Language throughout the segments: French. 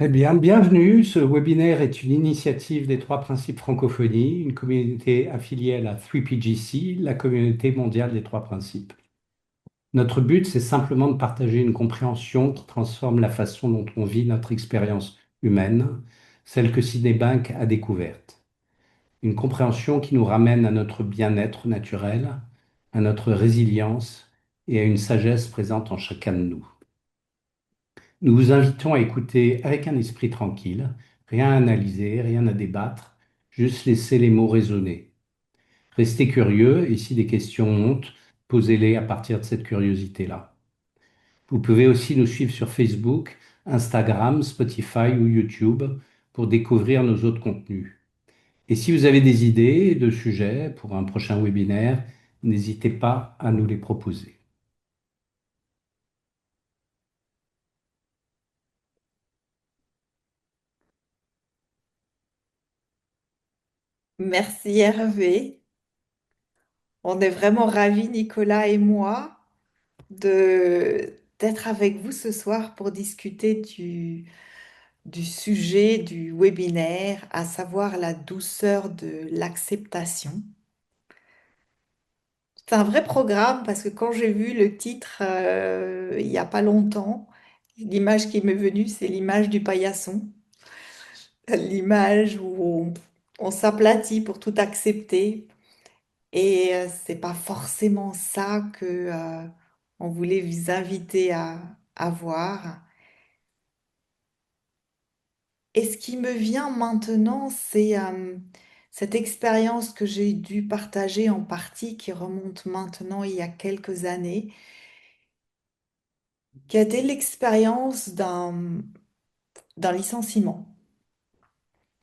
Eh bien, bienvenue. Ce webinaire est une initiative des Trois Principes Francophonie, une communauté affiliée à la 3PGC, la communauté mondiale des Trois Principes. Notre but, c'est simplement de partager une compréhension qui transforme la façon dont on vit notre expérience humaine, celle que Cinebank a découverte. Une compréhension qui nous ramène à notre bien-être naturel, à notre résilience et à une sagesse présente en chacun de nous. Nous vous invitons à écouter avec un esprit tranquille, rien à analyser, rien à débattre, juste laisser les mots résonner. Restez curieux et si des questions montent, posez-les à partir de cette curiosité-là. Vous pouvez aussi nous suivre sur Facebook, Instagram, Spotify ou YouTube pour découvrir nos autres contenus. Et si vous avez des idées de sujets pour un prochain webinaire, n'hésitez pas à nous les proposer. Merci Hervé. On est vraiment ravis, Nicolas et moi, d'être avec vous ce soir pour discuter du sujet du webinaire, à savoir la douceur de l'acceptation. C'est un vrai programme parce que quand j'ai vu le titre il n'y a pas longtemps, l'image qui m'est venue, c'est l'image du paillasson, l'image où on s'aplatit pour tout accepter. Et c'est pas forcément ça que on voulait vous inviter à voir. Et ce qui me vient maintenant, c'est cette expérience que j'ai dû partager en partie, qui remonte maintenant il y a quelques années, qui a été l'expérience d'un licenciement.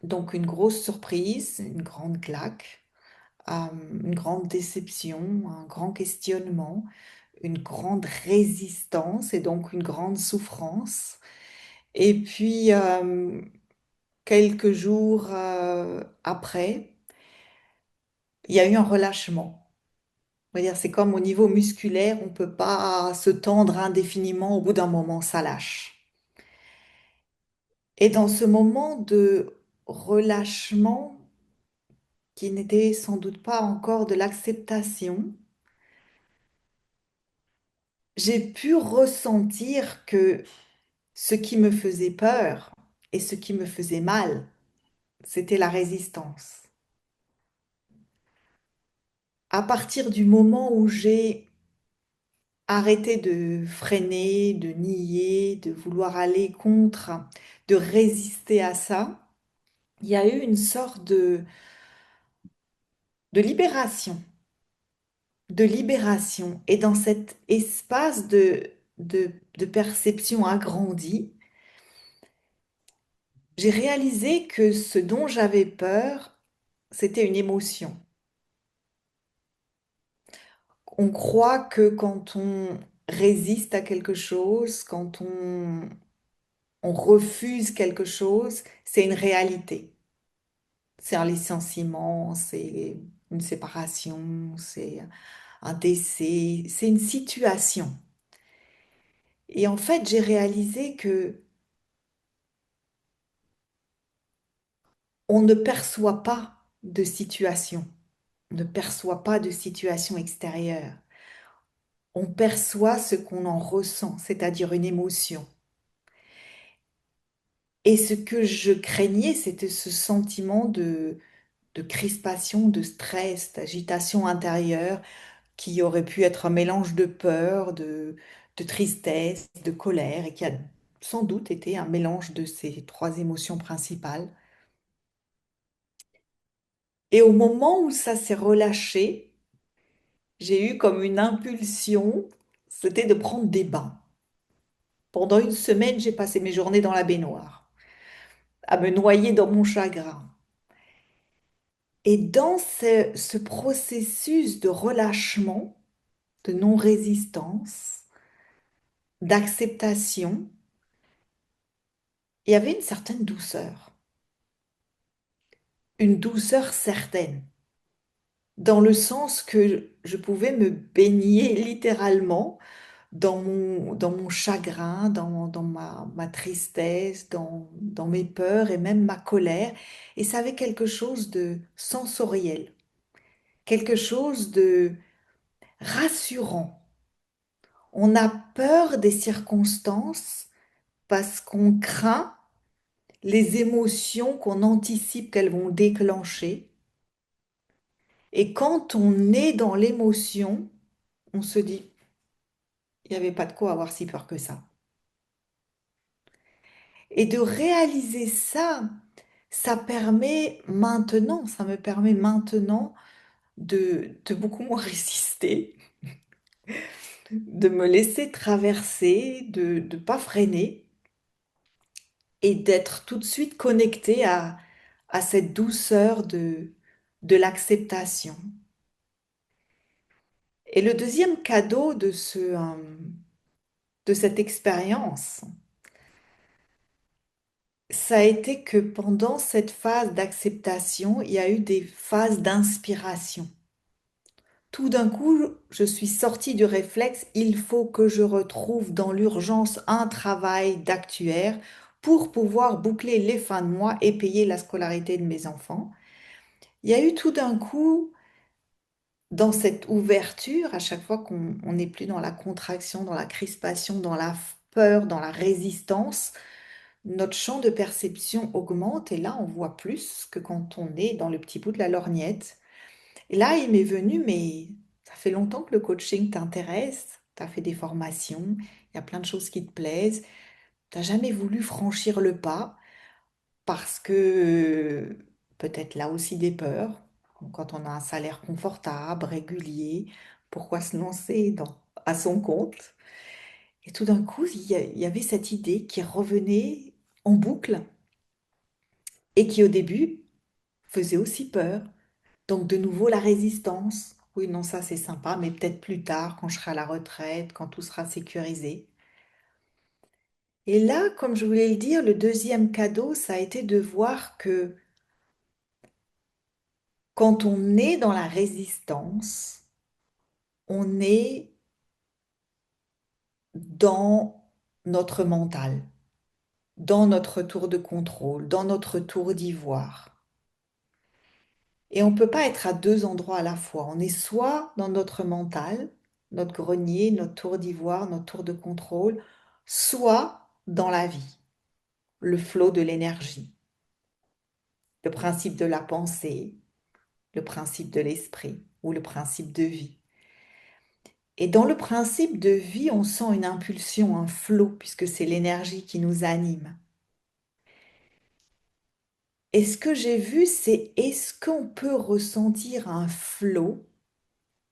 Donc une grosse surprise, une grande claque, une grande déception, un grand questionnement, une grande résistance et donc une grande souffrance. Et puis, quelques jours après, il y a eu un relâchement. On va dire, c'est comme au niveau musculaire, on ne peut pas se tendre indéfiniment, au bout d'un moment, ça lâche. Et dans ce moment de relâchement, qui n'était sans doute pas encore de l'acceptation, j'ai pu ressentir que ce qui me faisait peur et ce qui me faisait mal, c'était la résistance. À partir du moment où j'ai arrêté de freiner, de nier, de vouloir aller contre, de résister à ça, il y a eu une sorte de libération, de libération. Et dans cet espace de perception agrandie, j'ai réalisé que ce dont j'avais peur, c'était une émotion. On croit que quand on résiste à quelque chose, quand on refuse quelque chose, c'est une réalité. C'est un licenciement, c'est une séparation, c'est un décès, c'est une situation. Et en fait, j'ai réalisé que on ne perçoit pas de situation, on ne perçoit pas de situation extérieure. On perçoit ce qu'on en ressent, c'est-à-dire une émotion. Et ce que je craignais, c'était ce sentiment de crispation, de stress, d'agitation intérieure qui aurait pu être un mélange de peur, de tristesse, de colère, et qui a sans doute été un mélange de ces trois émotions principales. Et au moment où ça s'est relâché, j'ai eu comme une impulsion, c'était de prendre des bains. Pendant une semaine, j'ai passé mes journées dans la baignoire, à me noyer dans mon chagrin. Et dans ce processus de relâchement, de non-résistance, d'acceptation, il y avait une certaine douceur, une douceur certaine, dans le sens que je pouvais me baigner littéralement dans mon chagrin, dans ma tristesse, dans mes peurs et même ma colère. Et ça avait quelque chose de sensoriel, quelque chose de rassurant. On a peur des circonstances parce qu'on craint les émotions qu'on anticipe qu'elles vont déclencher. Et quand on est dans l'émotion, on se dit, il n'y avait pas de quoi avoir si peur que ça. Et de réaliser ça, ça me permet maintenant de beaucoup moins résister, de me laisser traverser, de ne pas freiner et d'être tout de suite connecté à cette douceur de l'acceptation. Et le deuxième cadeau de cette expérience, ça a été que pendant cette phase d'acceptation, il y a eu des phases d'inspiration. Tout d'un coup, je suis sortie du réflexe, il faut que je retrouve dans l'urgence un travail d'actuaire pour pouvoir boucler les fins de mois et payer la scolarité de mes enfants. Il y a eu tout d'un coup, dans cette ouverture, à chaque fois qu'on n'est plus dans la contraction, dans la crispation, dans la peur, dans la résistance, notre champ de perception augmente et là, on voit plus que quand on est dans le petit bout de la lorgnette. Et là, il m'est venu, mais ça fait longtemps que le coaching t'intéresse, tu as fait des formations, il y a plein de choses qui te plaisent, tu n'as jamais voulu franchir le pas parce que peut-être là aussi des peurs. Quand on a un salaire confortable, régulier, pourquoi se lancer à son compte? Et tout d'un coup, il y avait cette idée qui revenait en boucle et qui au début faisait aussi peur. Donc de nouveau la résistance. Oui, non, ça c'est sympa, mais peut-être plus tard, quand je serai à la retraite, quand tout sera sécurisé. Et là, comme je voulais le dire, le deuxième cadeau, ça a été de voir que quand on est dans la résistance, on est dans notre mental, dans notre tour de contrôle, dans notre tour d'ivoire. Et on ne peut pas être à deux endroits à la fois. On est soit dans notre mental, notre grenier, notre tour d'ivoire, notre tour de contrôle, soit dans la vie, le flot de l'énergie, le principe de la pensée, le principe de l'esprit ou le principe de vie. Et dans le principe de vie, on sent une impulsion, un flot, puisque c'est l'énergie qui nous anime. Et ce que j'ai vu, c'est est-ce qu'on peut ressentir un flot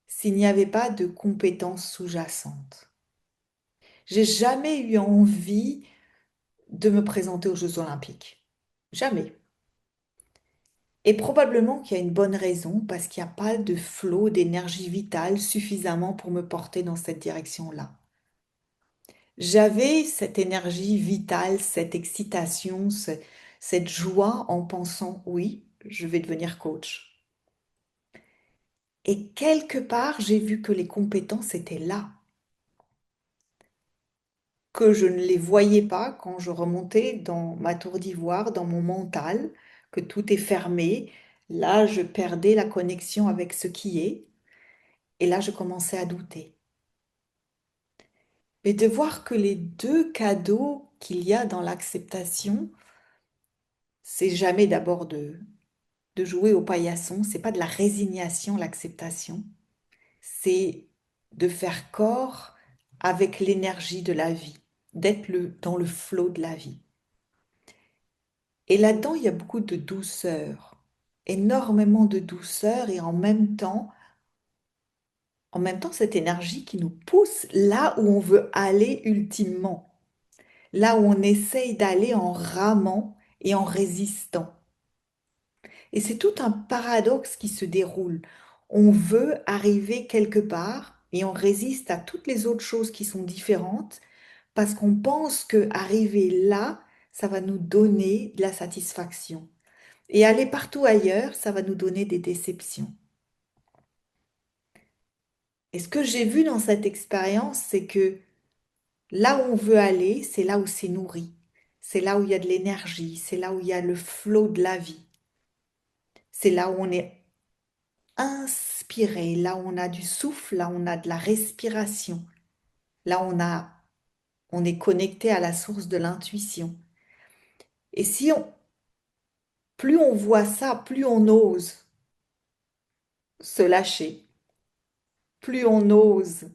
s'il n'y avait pas de compétences sous-jacentes? J'ai jamais eu envie de me présenter aux Jeux Olympiques. Jamais. Et probablement qu'il y a une bonne raison, parce qu'il n'y a pas de flot d'énergie vitale suffisamment pour me porter dans cette direction-là. J'avais cette énergie vitale, cette excitation, cette joie en pensant, oui, je vais devenir coach. Et quelque part, j'ai vu que les compétences étaient là, que je ne les voyais pas quand je remontais dans ma tour d'ivoire, dans mon mental, que tout est fermé. Là, je perdais la connexion avec ce qui est. Et là, je commençais à douter. Mais de voir que les deux cadeaux qu'il y a dans l'acceptation, c'est jamais d'abord de jouer au paillasson, c'est pas de la résignation, l'acceptation, c'est de faire corps avec l'énergie de la vie, d'être dans le flot de la vie. Et là-dedans, il y a beaucoup de douceur, énormément de douceur et en même temps, cette énergie qui nous pousse là où on veut aller ultimement, là où on essaye d'aller en ramant et en résistant. Et c'est tout un paradoxe qui se déroule. On veut arriver quelque part et on résiste à toutes les autres choses qui sont différentes parce qu'on pense que arriver là, ça va nous donner de la satisfaction. Et aller partout ailleurs, ça va nous donner des déceptions. Et ce que j'ai vu dans cette expérience, c'est que Là où on veut aller, c'est là où c'est nourri. C'est là où il y a de l'énergie, c'est là où il y a le flot de la vie. C'est là où on est inspiré, là où on a du souffle, là où on a de la respiration, là où on est connecté à la source de l'intuition. Et si on, plus on voit ça, plus on ose se lâcher, plus on ose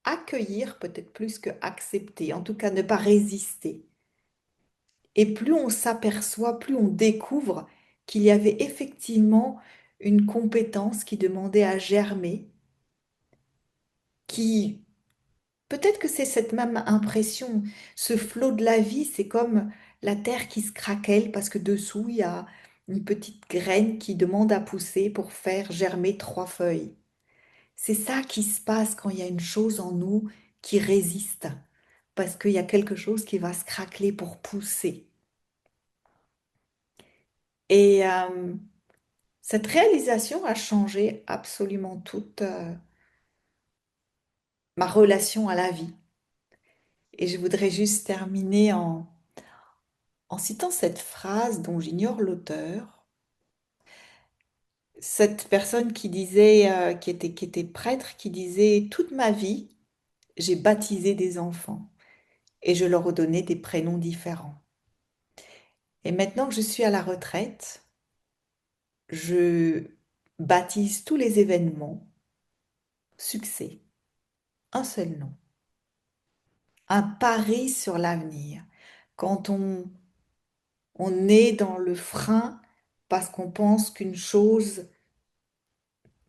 accueillir, peut-être plus que accepter, en tout cas ne pas résister. Et plus on s'aperçoit, plus on découvre qu'il y avait effectivement une compétence qui demandait à germer, qui peut-être que c'est cette même impression, ce flot de la vie, c'est comme la terre qui se craquelle parce que dessous il y a une petite graine qui demande à pousser pour faire germer trois feuilles. C'est ça qui se passe quand il y a une chose en nous qui résiste, parce qu'il y a quelque chose qui va se craqueler pour pousser. Et cette réalisation a changé absolument toute ma relation à la vie. Et je voudrais juste terminer en citant cette phrase dont j'ignore l'auteur. Cette personne qui disait, qui était prêtre, qui disait, toute ma vie, j'ai baptisé des enfants et je leur ai donné des prénoms différents. Et maintenant que je suis à la retraite, je baptise tous les événements succès, un seul nom, un pari sur l'avenir. Quand on est dans le frein parce qu'on pense qu'une chose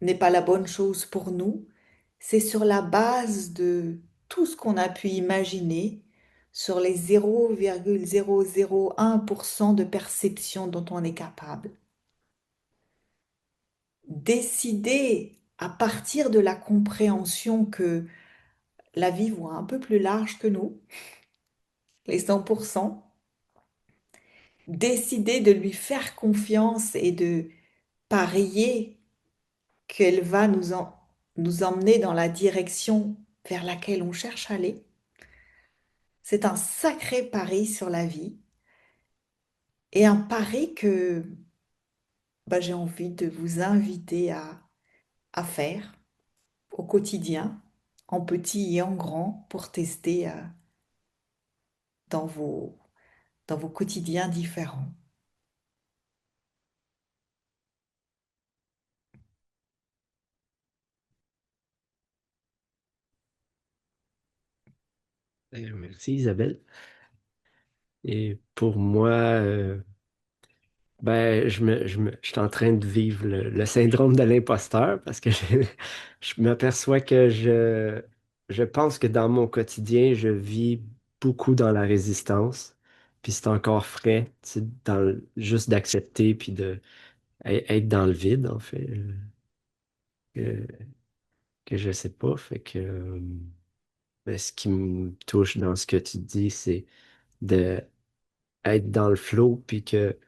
n'est pas la bonne chose pour nous, c'est sur la base de tout ce qu'on a pu imaginer, sur les 0,001% de perception dont on est capable. Décider à partir de la compréhension que la vie voit un peu plus large que nous, les 100%, décider de lui faire confiance et de parier qu'elle va nous emmener dans la direction vers laquelle on cherche à aller. C'est un sacré pari sur la vie et un pari que bah, j'ai envie de vous inviter à faire au quotidien, en petit et en grand, pour tester dans dans vos quotidiens différents. Merci Isabelle. Et pour moi, ben, je suis en train de vivre le syndrome de l'imposteur parce que je m'aperçois que je pense que dans mon quotidien, je vis beaucoup dans la résistance. Puis c'est encore frais, tu sais, juste d'accepter puis être dans le vide, en fait, que, que je sais pas. Fait que ben, ce qui me touche dans ce que tu dis, c'est de être dans le flow, puis que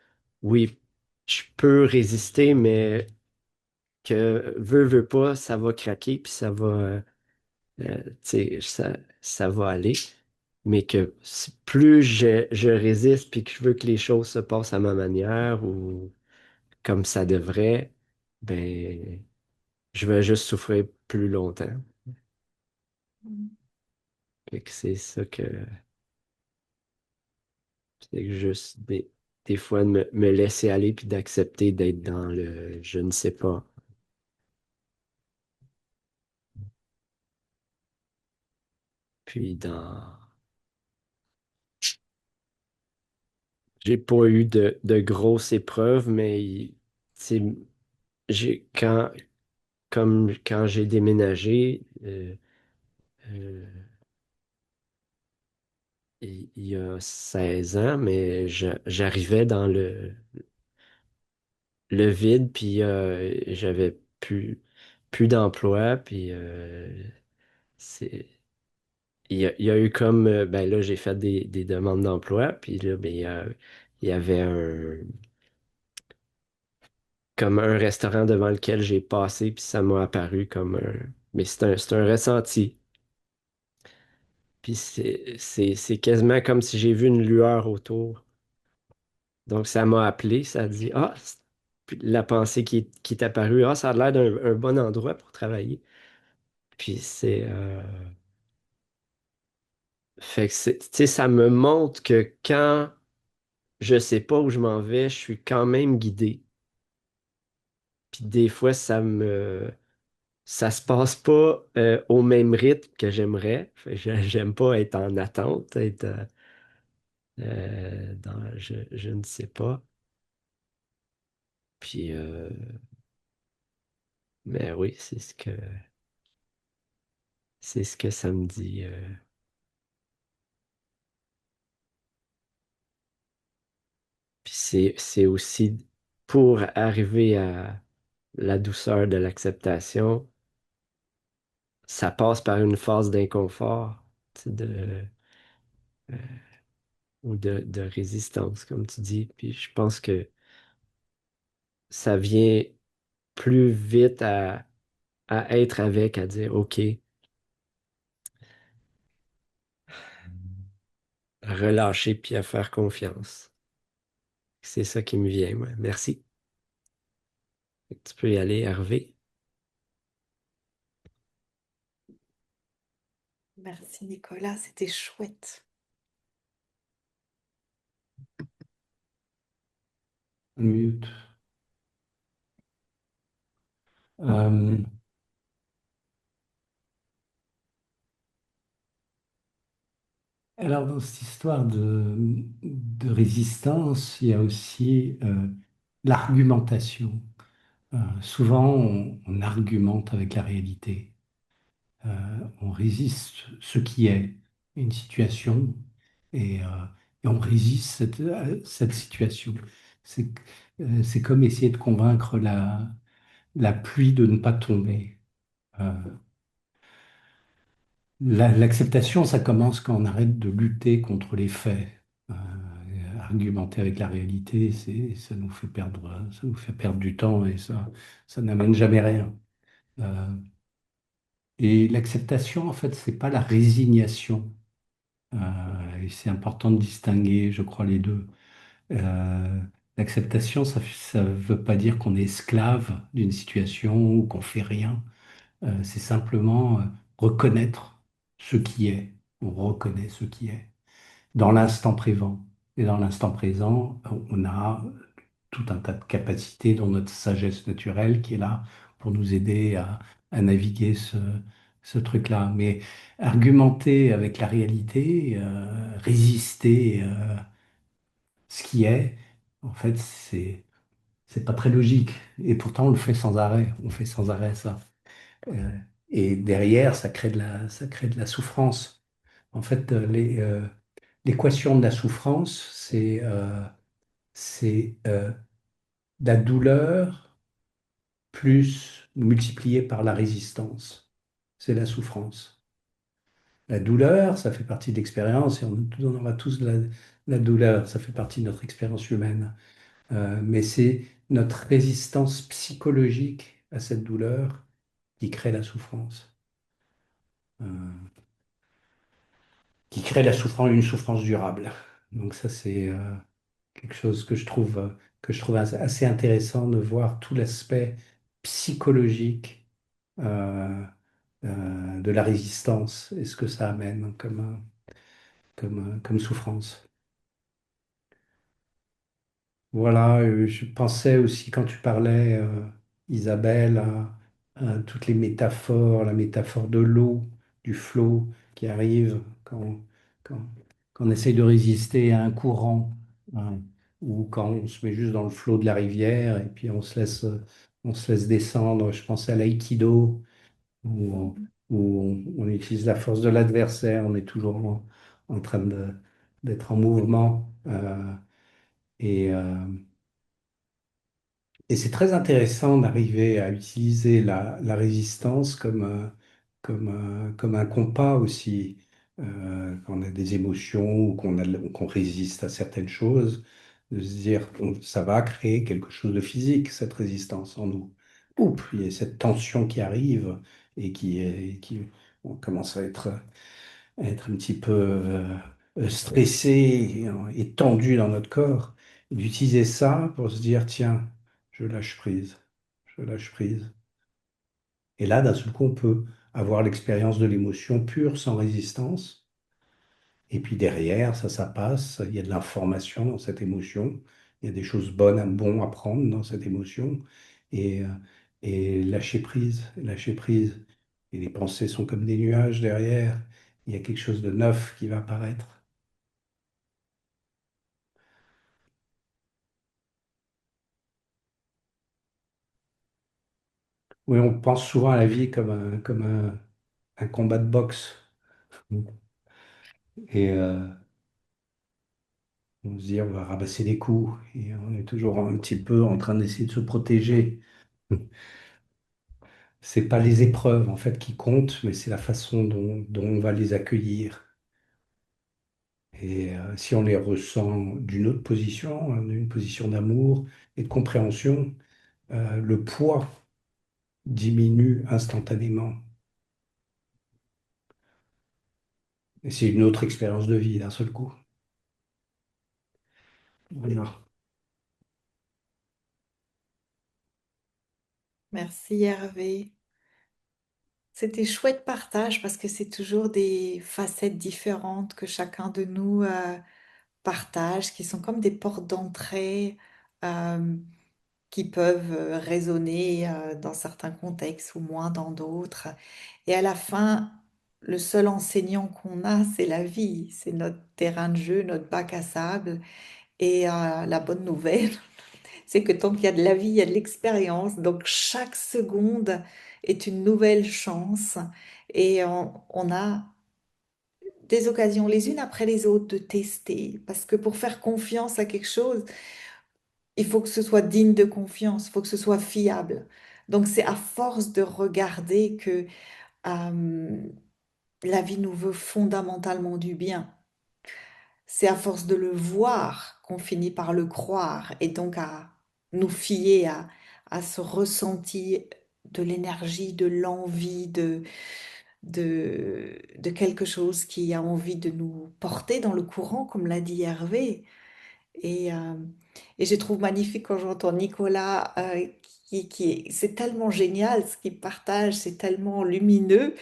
oui, je peux résister, mais que veux pas, ça va craquer, puis ça va, tu sais, ça va aller. Mais que plus je résiste, puis que je veux que les choses se passent à ma manière ou comme ça devrait, ben, je vais juste souffrir plus longtemps. Fait que c'est ça que, c'est que juste des fois de me laisser aller puis d'accepter d'être dans le je ne sais pas. Puis j'ai pas eu de grosses épreuves, mais c'est j'ai comme quand j'ai déménagé euh, il y a 16 ans, mais j'arrivais dans le vide, puis j'avais plus d'emploi, puis c'est il y a eu comme ben là j'ai fait des demandes d'emploi, puis là ben, il y avait comme un restaurant devant lequel j'ai passé, puis ça m'a apparu comme un. Mais c'est un ressenti. Puis c'est quasiment comme si j'ai vu une lueur autour. Donc ça m'a appelé, ça a dit, ah, puis la pensée qui est apparue, ah, ça a l'air d'un un bon endroit pour travailler. Puis fait que tu sais, ça me montre que quand je sais pas où je m'en vais, je suis quand même guidé. Puis des fois, ça se passe pas au même rythme que j'aimerais. Fait que j'aime pas être en attente, être je ne sais pas. Puis, mais oui, c'est ce que ça me dit. Puis c'est aussi pour arriver à la douceur de l'acceptation, ça passe par une phase d'inconfort, tu sais, ou de résistance, comme tu dis. Puis je pense que ça vient plus vite à être avec, à dire OK, à relâcher puis à faire confiance. C'est ça qui me vient, moi. Merci. Tu peux y aller, Hervé. Merci Nicolas, c'était chouette. Mute. Euh, alors, dans cette histoire de résistance, il y a aussi l'argumentation. Souvent, on argumente avec la réalité. On résiste ce qui est une situation et on résiste à cette situation. C'est c'est comme essayer de convaincre la pluie de ne pas tomber. Euh, L'acceptation, ça commence quand on arrête de lutter contre les faits. Argumenter avec la réalité, ça nous fait perdre du temps et ça n'amène jamais rien. Euh, et l'acceptation, en fait, c'est pas la résignation. Et c'est important de distinguer, je crois, les deux. Euh, L'acceptation, ça veut pas dire qu'on est esclave d'une situation ou qu'on fait rien. C'est simplement reconnaître ce qui est. On reconnaît ce qui est dans l'instant présent. Et dans l'instant présent, on a tout un tas de capacités dans notre sagesse naturelle qui est là pour nous aider à naviguer ce truc-là. Mais argumenter avec la réalité, résister ce qui est, en fait, c'est pas très logique. Et pourtant, on le fait sans arrêt. On fait sans arrêt ça. Euh, et derrière, ça crée de la souffrance. En fait, l'équation de la souffrance, c'est la douleur plus multipliée par la résistance. C'est la souffrance. La douleur, ça fait partie de l'expérience et on aura tous de la douleur. Ça fait partie de notre expérience humaine. Mais c'est notre résistance psychologique à cette douleur qui crée la souffrance. Euh, qui crée une souffrance durable. Donc ça, c'est quelque chose que je trouve assez intéressant de voir tout l'aspect psychologique de la résistance et ce que ça amène comme souffrance. Voilà, je pensais aussi quand tu parlais, Isabelle, à toutes les métaphores, la métaphore de l'eau, du flot qui arrive quand, quand on essaye de résister à un courant, hein, ou quand on se met juste dans le flot de la rivière et puis on se laisse descendre. Je pensais à l'aïkido, où on utilise la force de l'adversaire, on est toujours en train d'être en mouvement. Et, euh, et c'est très intéressant d'arriver à utiliser la résistance comme un compas aussi. Quand on a des émotions ou qu'on résiste à certaines choses, de se dire ça va créer quelque chose de physique, cette résistance en nous. Oups, il y a cette tension qui arrive et qui on commence à être être un petit peu stressé et tendu dans notre corps, d'utiliser ça pour se dire, tiens, je lâche prise, je lâche prise. Et là, d'un seul coup, on peut avoir l'expérience de l'émotion pure, sans résistance. Et puis derrière, ça passe. Il y a de l'information dans cette émotion. Il y a des choses bonnes, bon à prendre dans cette émotion. Et, euh, et lâcher prise, lâcher prise. Et les pensées sont comme des nuages derrière. Il y a quelque chose de neuf qui va apparaître. Oui, on pense souvent à la vie un combat de boxe. Et on se dit, on va rabasser les coups. Et on est toujours un petit peu en train d'essayer de se protéger. C'est pas les épreuves en fait qui comptent, mais c'est la façon dont on va les accueillir. Et si on les ressent d'une autre position, hein, d'une position d'amour et de compréhension, le poids diminue instantanément. Et c'est une autre expérience de vie d'un seul coup. Voilà. Merci Hervé. C'était chouette partage parce que c'est toujours des facettes différentes que chacun de nous partage, qui sont comme des portes d'entrée euh, qui peuvent résonner dans certains contextes ou moins dans d'autres. Et à la fin, le seul enseignant qu'on a, c'est la vie, c'est notre terrain de jeu, notre bac à sable. Et la bonne nouvelle, c'est que tant qu'il y a de la vie, il y a de l'expérience. Donc chaque seconde est une nouvelle chance. Et on a des occasions les unes après les autres de tester. Parce que pour faire confiance à quelque chose, il faut que ce soit digne de confiance, il faut que ce soit fiable. Donc c'est à force de regarder que euh, la vie nous veut fondamentalement du bien. C'est à force de le voir qu'on finit par le croire et donc à nous fier à ce ressenti de l'énergie, de l'envie, de quelque chose qui a envie de nous porter dans le courant, comme l'a dit Hervé. Et, euh, et je trouve magnifique quand j'entends Nicolas, c'est tellement génial ce qu'il partage, c'est tellement lumineux.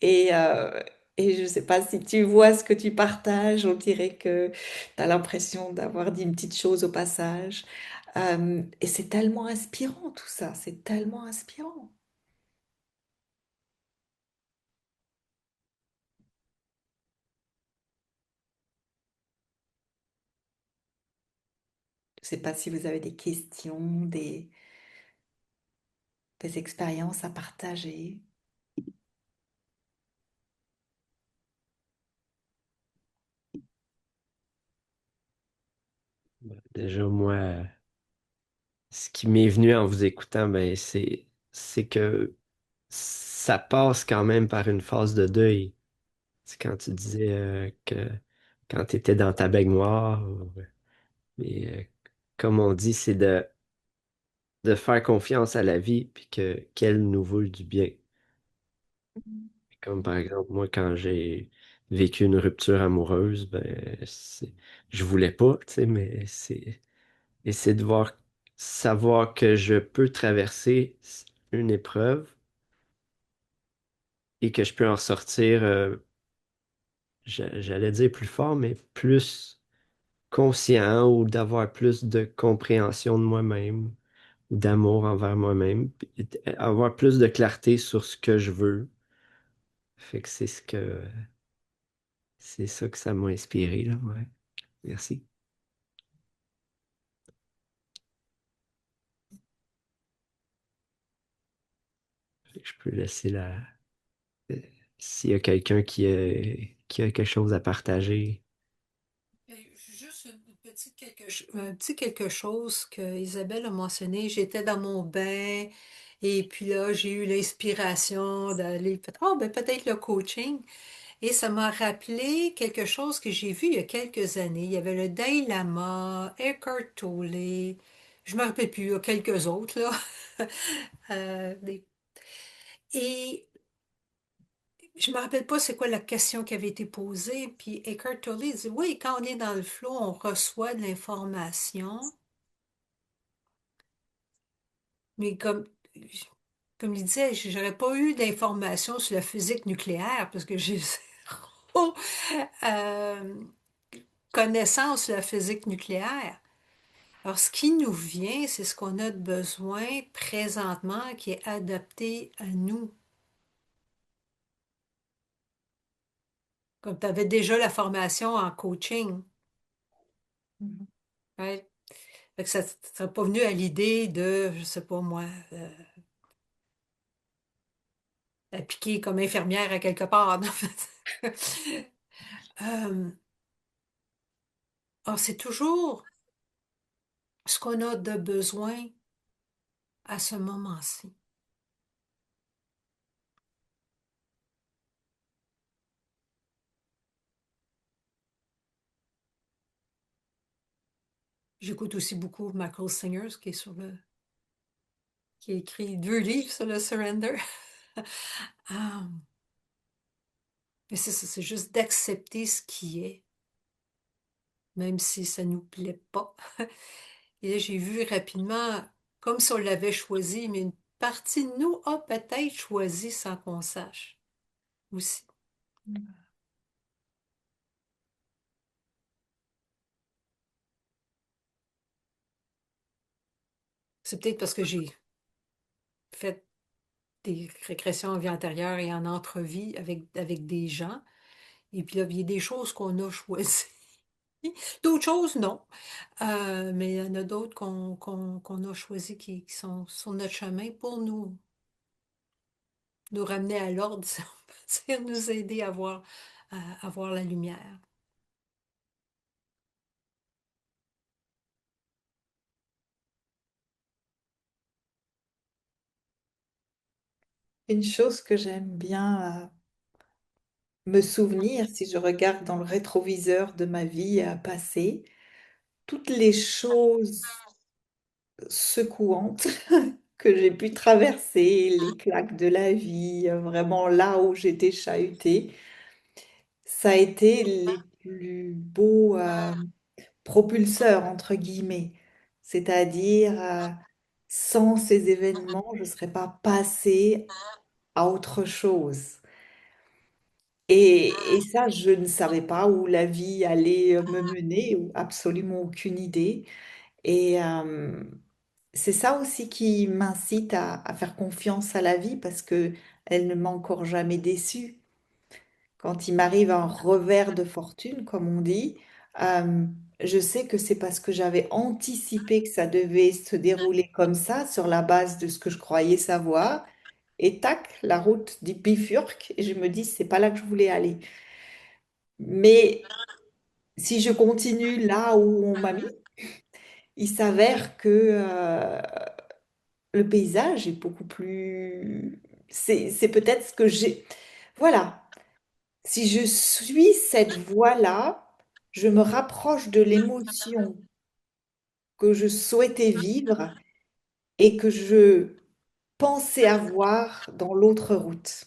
Et, euh, et je ne sais pas si tu vois ce que tu partages, on dirait que tu as l'impression d'avoir dit une petite chose au passage. Et c'est tellement inspirant tout ça, c'est tellement inspirant. Je ne sais pas si vous avez des questions, des expériences à partager. Déjà, moi, ce qui m'est venu en vous écoutant, ben, c'est que ça passe quand même par une phase de deuil. C'est quand tu disais que quand tu étais dans ta baignoire, mais comme on dit, c'est de faire confiance à la vie puis qu'elle nous veut du bien. Comme par exemple, moi, quand j'ai vécu une rupture amoureuse, ben, je voulais pas, tu sais, mais c'est de voir, savoir que je peux traverser une épreuve et que je peux en sortir, j'allais dire plus fort, mais plus conscient ou d'avoir plus de compréhension de moi-même ou d'amour envers moi-même, puis avoir plus de clarté sur ce que je veux. Fait que c'est ça que ça m'a inspiré, là, ouais. Merci. Fait que je peux laisser euh, s'il y a quelqu'un qui a quelque chose à partager. Juste une petite un petit quelque chose que Isabelle a mentionné. J'étais dans mon bain et puis là, j'ai eu l'inspiration d'aller, oh, ben peut-être le coaching. Et ça m'a rappelé quelque chose que j'ai vu il y a quelques années. Il y avait le Dalai Lama, Eckhart Tolle, je me rappelle plus, il y a quelques autres, là. Euh, des- et je me rappelle pas c'est quoi la question qui avait été posée, puis Eckhart Tolle dit, oui, quand on est dans le flow, on reçoit de l'information, mais comme il disait, j'aurais pas eu d'informations sur la physique nucléaire parce que j'ai zéro euh, connaissance sur la physique nucléaire. Alors, ce qui nous vient, c'est ce qu'on a de besoin présentement qui est adapté à nous. Comme tu avais déjà la formation en coaching, Mhm. right? Fait que ça ne serait pas venu à l'idée de, je sais pas moi, appliquer comme infirmière à quelque part. Non? Euh, alors, c'est toujours ce qu'on a de besoin à ce moment-ci. J'écoute aussi beaucoup Michael Singer, qui a écrit 2 livres sur le surrender. Ah, mais c'est ça, c'est juste d'accepter ce qui est, même si ça nous plaît pas. Et là, j'ai vu rapidement, comme si on l'avait choisi, mais une partie de nous a peut-être choisi sans qu'on sache aussi. C'est peut-être parce que j'ai fait des régressions en vie antérieure et en entrevie avec des gens. Et puis là, il y a des choses qu'on a choisies. D'autres choses, non. Mais il y en a d'autres qu'on a choisies qui sont sur notre chemin pour nous ramener à l'ordre, si on peut dire, nous aider à voir la lumière. Une chose que j'aime bien me souvenir, si je regarde dans le rétroviseur de ma vie passée, toutes les choses secouantes que j'ai pu traverser, les claques de la vie, vraiment là où j'étais chahutée, ça a été les plus beaux propulseurs, entre guillemets. C'est-à-dire, sans ces événements, je ne serais pas passée à autre chose. Et ça, je ne savais pas où la vie allait me mener, ou absolument aucune idée. Et c'est ça aussi qui m'incite à faire confiance à la vie parce que elle ne m'a encore jamais déçue. Quand il m'arrive un revers de fortune, comme on dit, euh, je sais que c'est parce que j'avais anticipé que ça devait se dérouler comme ça, sur la base de ce que je croyais savoir. Et tac, la route dit bifurque, et je me dis, c'est pas là que je voulais aller. Mais si je continue là où on m'a mis, il s'avère que le paysage est beaucoup plus... C'est peut-être ce que j'ai... Voilà. Si je suis cette voie-là, je me rapproche de l'émotion que je souhaitais vivre et que je pensais avoir dans l'autre route.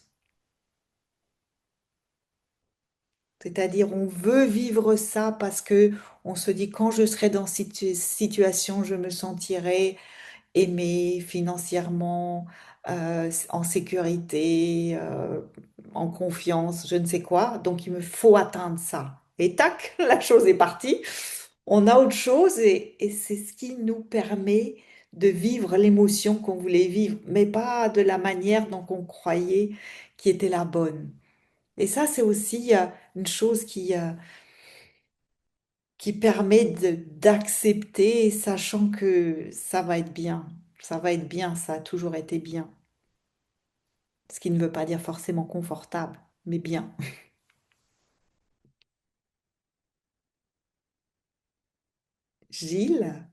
C'est-à-dire, on veut vivre ça parce que on se dit quand je serai dans cette situation, je me sentirai aimé financièrement, en sécurité, en confiance, je ne sais quoi. Donc, il me faut atteindre ça. Et tac, la chose est partie. On a autre chose et c'est ce qui nous permet de vivre l'émotion qu'on voulait vivre, mais pas de la manière dont on croyait qui était la bonne. Et ça, c'est aussi une chose qui permet d'accepter, sachant que ça va être bien. Ça va être bien, ça a toujours été bien. Ce qui ne veut pas dire forcément confortable, mais bien. Gilles?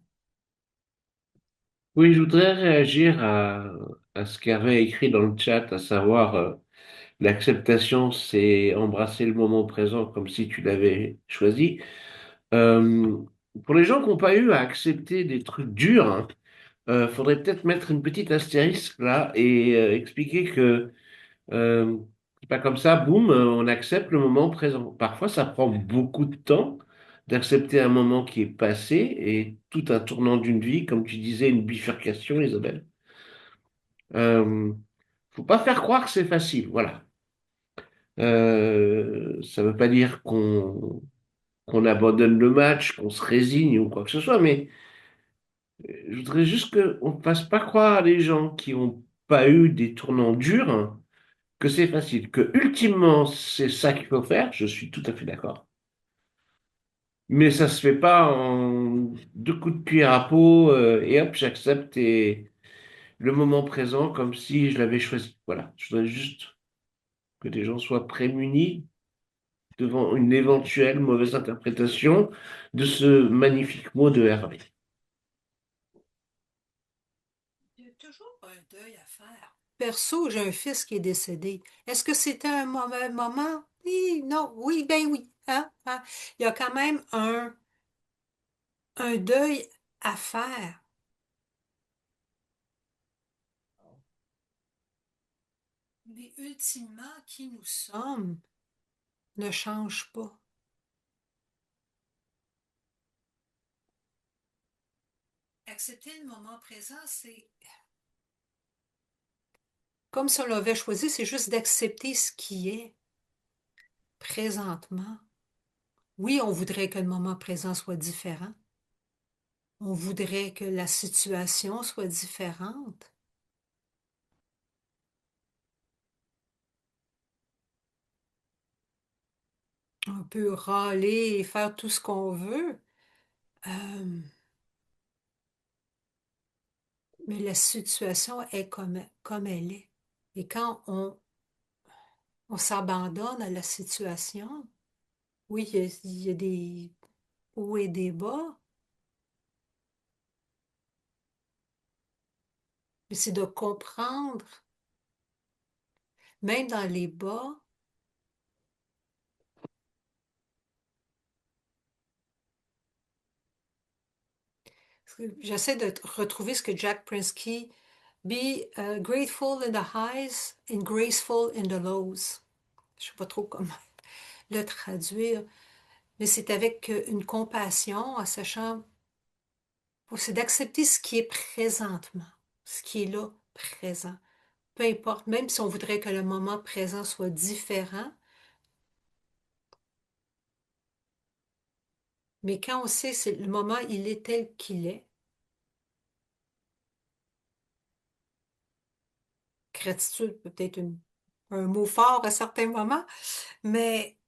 Oui, je voudrais réagir à ce qu'avait écrit dans le chat, à savoir l'acceptation, c'est embrasser le moment présent comme si tu l'avais choisi. Euh, pour les gens qui n'ont pas eu à accepter des trucs durs, hein, faudrait peut-être mettre une petite astérisque là et expliquer que euh, C'est pas comme ça, boum, on accepte le moment présent. Parfois, ça prend beaucoup de temps d'accepter un moment qui est passé et tout un tournant d'une vie, comme tu disais, une bifurcation, Isabelle. Faut pas faire croire que c'est facile, voilà. Ça veut pas dire qu'on abandonne le match, qu'on se résigne ou quoi que ce soit, mais je voudrais juste qu'on ne fasse pas croire à les gens qui n'ont pas eu des tournants durs que c'est facile, que ultimement c'est ça qu'il faut faire, je suis tout à fait d'accord. Mais ça se fait pas en deux coups de cuillère à peau et hop, j'accepte et le moment présent comme si je l'avais choisi. Voilà, je voudrais juste que les gens soient prémunis devant une éventuelle mauvaise interprétation de ce magnifique mot de Hervé. Il y a toujours un deuil à faire. Perso, j'ai un fils qui est décédé. Est-ce que c'était un mauvais moment? Oui, non, oui, ben oui. Hein, hein. Il y a quand même un deuil à faire. Mais ultimement, qui nous sommes ne change pas. Accepter le moment présent, c'est comme si on l'avait choisi, c'est juste d'accepter ce qui est présentement. Oui, on voudrait que le moment présent soit différent. On voudrait que la situation soit différente. On peut râler et faire tout ce qu'on veut, euh, mais la situation est comme elle est. Et quand on s'abandonne à la situation, oui, il y a des hauts et des bas, mais c'est de comprendre, même dans les bas, j'essaie de retrouver ce que Jack Prinsky, be grateful in the highs and graceful in the lows. Je ne sais pas trop comment le traduire, mais c'est avec une compassion, en sachant, c'est d'accepter ce qui est présentement, ce qui est là, présent. Peu importe, même si on voudrait que le moment présent soit différent, mais quand on sait que le moment, il est tel qu'il est, gratitude peut-être un mot fort à certains moments, mais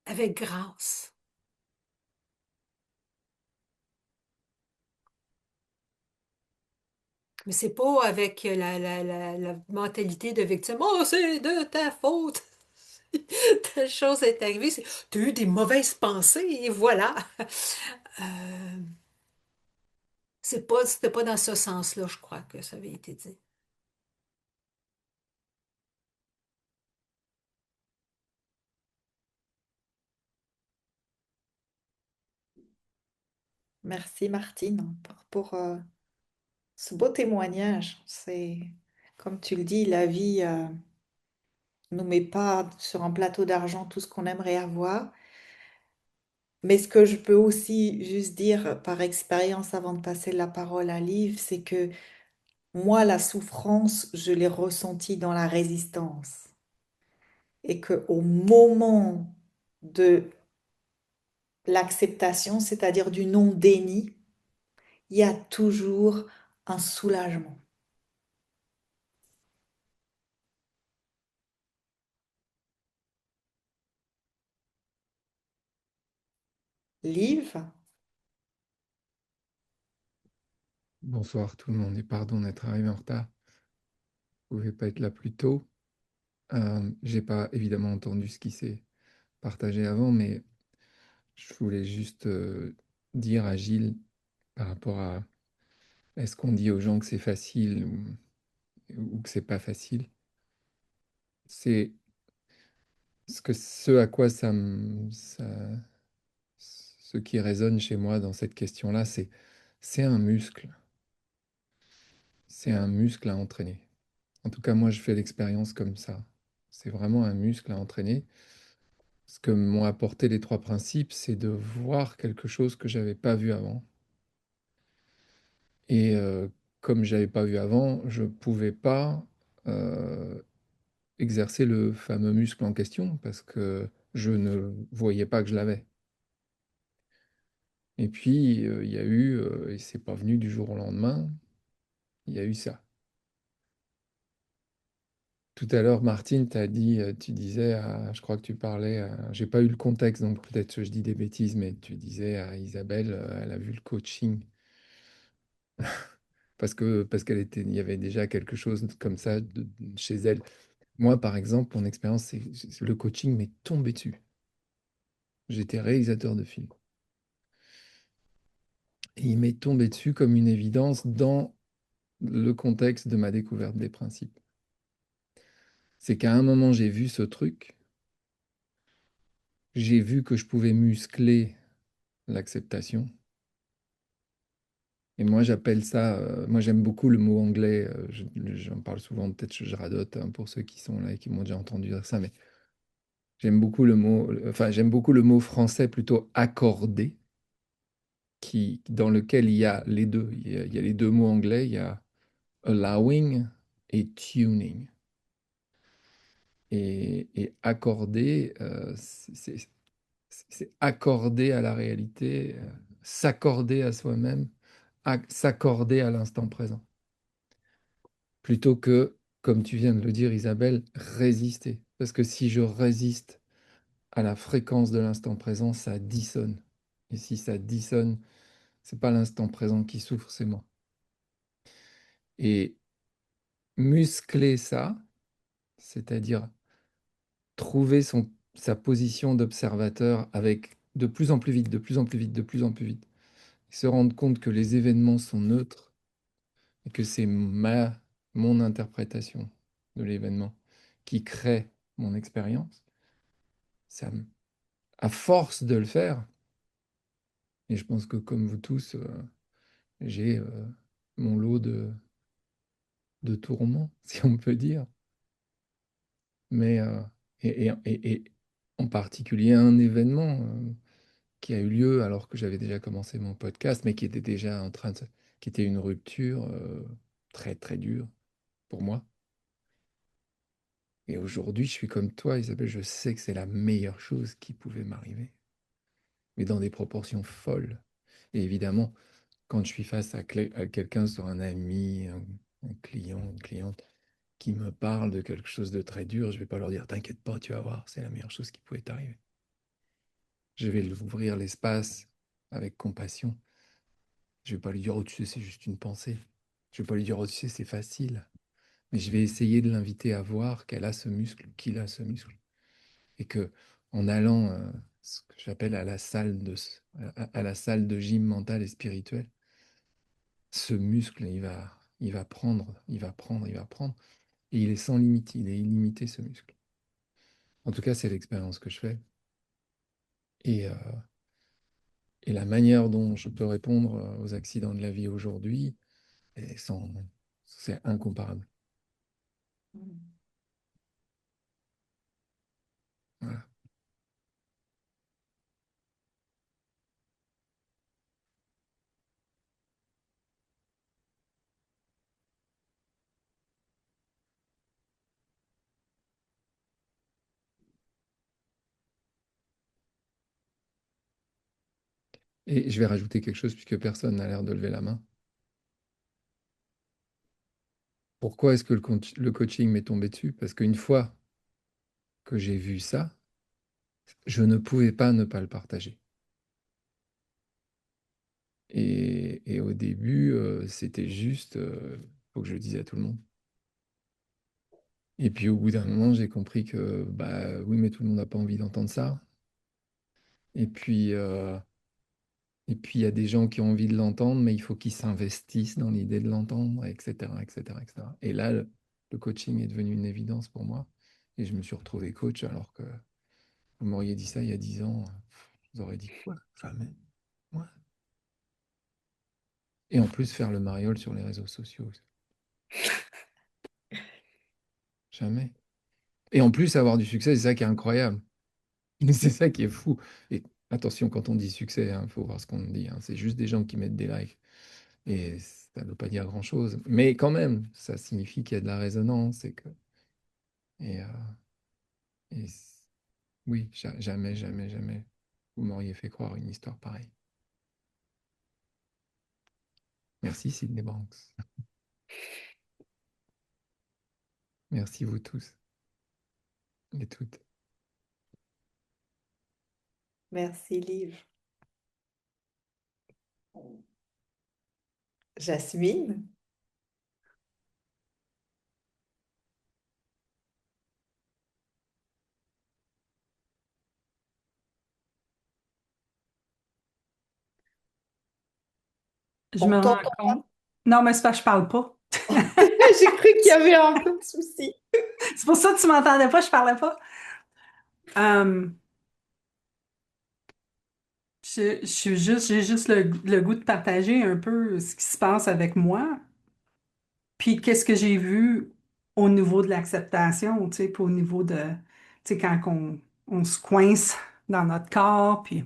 avec grâce. Mais c'est pas avec la mentalité de victime. Oh, c'est de ta faute. Telle chose est arrivée. Tu as eu des mauvaises pensées et voilà. Euh, c'était pas dans ce sens-là, je crois, que ça avait été dit. Merci Martine pour ce beau témoignage. C'est, comme tu le dis, la vie nous met pas sur un plateau d'argent tout ce qu'on aimerait avoir. Mais ce que je peux aussi juste dire par expérience avant de passer la parole à Liv, c'est que moi, la souffrance, je l'ai ressentie dans la résistance. Et qu'au moment de l'acceptation, c'est-à-dire du non-déni, il y a toujours un soulagement. Liv, Bonsoir tout le monde et pardon d'être arrivé en retard. Je ne pouvais pas être là plus tôt. J'ai pas évidemment entendu ce qui s'est partagé avant, mais je voulais juste dire à Gilles par rapport à est-ce qu'on dit aux gens que c'est facile ou que c'est pas facile. C'est ce à quoi ce qui résonne chez moi dans cette question-là, c'est un muscle. C'est un muscle à entraîner. En tout cas, moi, je fais l'expérience comme ça. C'est vraiment un muscle à entraîner. Ce que m'ont apporté les trois principes, c'est de voir quelque chose que j'avais pas vu avant. Et comme je n'avais pas vu avant, je ne pouvais pas euh, exercer le fameux muscle en question parce que je ne voyais pas que je l'avais. Et puis, il y a eu, et c'est pas venu du jour au lendemain, il y a eu ça. Tout à l'heure, Martine, t'as dit, tu disais, je crois que tu parlais, j'ai pas eu le contexte, donc peut-être que je dis des bêtises, mais tu disais à Isabelle, elle a vu le coaching parce qu'elle était, il y avait déjà quelque chose comme ça chez elle. Moi, par exemple, mon expérience, le coaching m'est tombé dessus. J'étais réalisateur de films. Et il m'est tombé dessus comme une évidence dans le contexte de ma découverte des principes. C'est qu'à un moment, j'ai vu ce truc, j'ai vu que je pouvais muscler l'acceptation. Et moi, j'appelle ça, moi j'aime beaucoup le mot anglais, j'en parle souvent, peut-être que je radote hein, pour ceux qui sont là et qui m'ont déjà entendu dire ça, mais j'aime beaucoup le mot, enfin j'aime beaucoup le mot français plutôt accordé, dans lequel il y a les deux. Il y a les deux mots anglais, il y a allowing et tuning. Et accorder, c'est accorder à la réalité, s'accorder à soi-même, s'accorder à l'instant présent. Plutôt que, comme tu viens de le dire, Isabelle, résister. Parce que si je résiste à la fréquence de l'instant présent, ça dissonne. Et si ça dissonne, c'est pas l'instant présent qui souffre, c'est moi. Et muscler ça, c'est-à-dire trouver sa position d'observateur avec de plus en plus vite, de plus en plus vite, de plus en plus vite, et se rendre compte que les événements sont neutres et que c'est mon interprétation de l'événement qui crée mon expérience, ça, à force de le faire, et je pense que comme vous tous, j'ai mon lot de tourments, si on peut dire, mais et en particulier un événement qui a eu lieu alors que j'avais déjà commencé mon podcast, mais qui était déjà en train de, qui était une rupture très très dure pour moi. Et aujourd'hui, je suis comme toi, Isabelle, je sais que c'est la meilleure chose qui pouvait m'arriver, mais dans des proportions folles. Et évidemment, quand je suis face à quelqu'un, sur un ami, un client, une cliente, qui me parle de quelque chose de très dur, je ne vais pas leur dire, t'inquiète pas, tu vas voir, c'est la meilleure chose qui pouvait t'arriver. Je vais ouvrir l'espace avec compassion. Je ne vais pas lui dire, oh, tu sais, c'est juste une pensée. Je ne vais pas lui dire, oh, tu sais, c'est facile. Mais je vais essayer de l'inviter à voir qu'elle a ce muscle, qu'il a ce muscle. Et que en allant, ce que j'appelle à la salle à la salle de gym mental et spirituel, ce muscle, il va prendre, il va prendre, il va prendre. Et il est sans limite, il est illimité, ce muscle. En tout cas, c'est l'expérience que je fais. Et, euh, et la manière dont je peux répondre aux accidents de la vie aujourd'hui, c'est incomparable. Mm. Voilà. Et je vais rajouter quelque chose puisque personne n'a l'air de lever la main. Pourquoi est-ce que le coaching m'est tombé dessus? Parce qu'une fois que j'ai vu ça, je ne pouvais pas ne pas le partager. Et au début, c'était juste, faut que je le dise à tout le monde. Et puis au bout d'un moment, j'ai compris que, bah oui, mais tout le monde n'a pas envie d'entendre ça. Et puis, euh, et puis il y a des gens qui ont envie de l'entendre, mais il faut qu'ils s'investissent dans l'idée de l'entendre, etc., etc., etc. Et là, le coaching est devenu une évidence pour moi. Et je me suis retrouvé coach alors que vous m'auriez dit ça il y a 10 ans, vous auriez dit quoi? Jamais. Ouais. Et en plus, faire le mariole sur les réseaux sociaux. Jamais. Et en plus, avoir du succès, c'est ça qui est incroyable. C'est ça qui est fou. Et attention, quand on dit succès, il faut voir ce qu'on dit, hein. C'est juste des gens qui mettent des likes. Et ça ne veut pas dire grand-chose. Mais quand même, ça signifie qu'il y a de la résonance et que. Et, et oui, jamais, jamais, jamais, vous m'auriez fait croire une histoire pareille. Merci, Sydney Banks. Merci vous tous et toutes. Merci, Liv. Jasmine? Je On me rends t'entend pas? compte. Non, mais c'est parce que je parle pas. J'ai cru qu'il y avait un peu de souci. C'est pour ça que tu m'entendais pas, je parlais pas. Euh, j'ai juste le goût de partager un peu ce qui se passe avec moi, puis qu'est-ce que j'ai vu au niveau de l'acceptation, tu sais, puis au niveau de, tu sais, quand on se coince dans notre corps, puis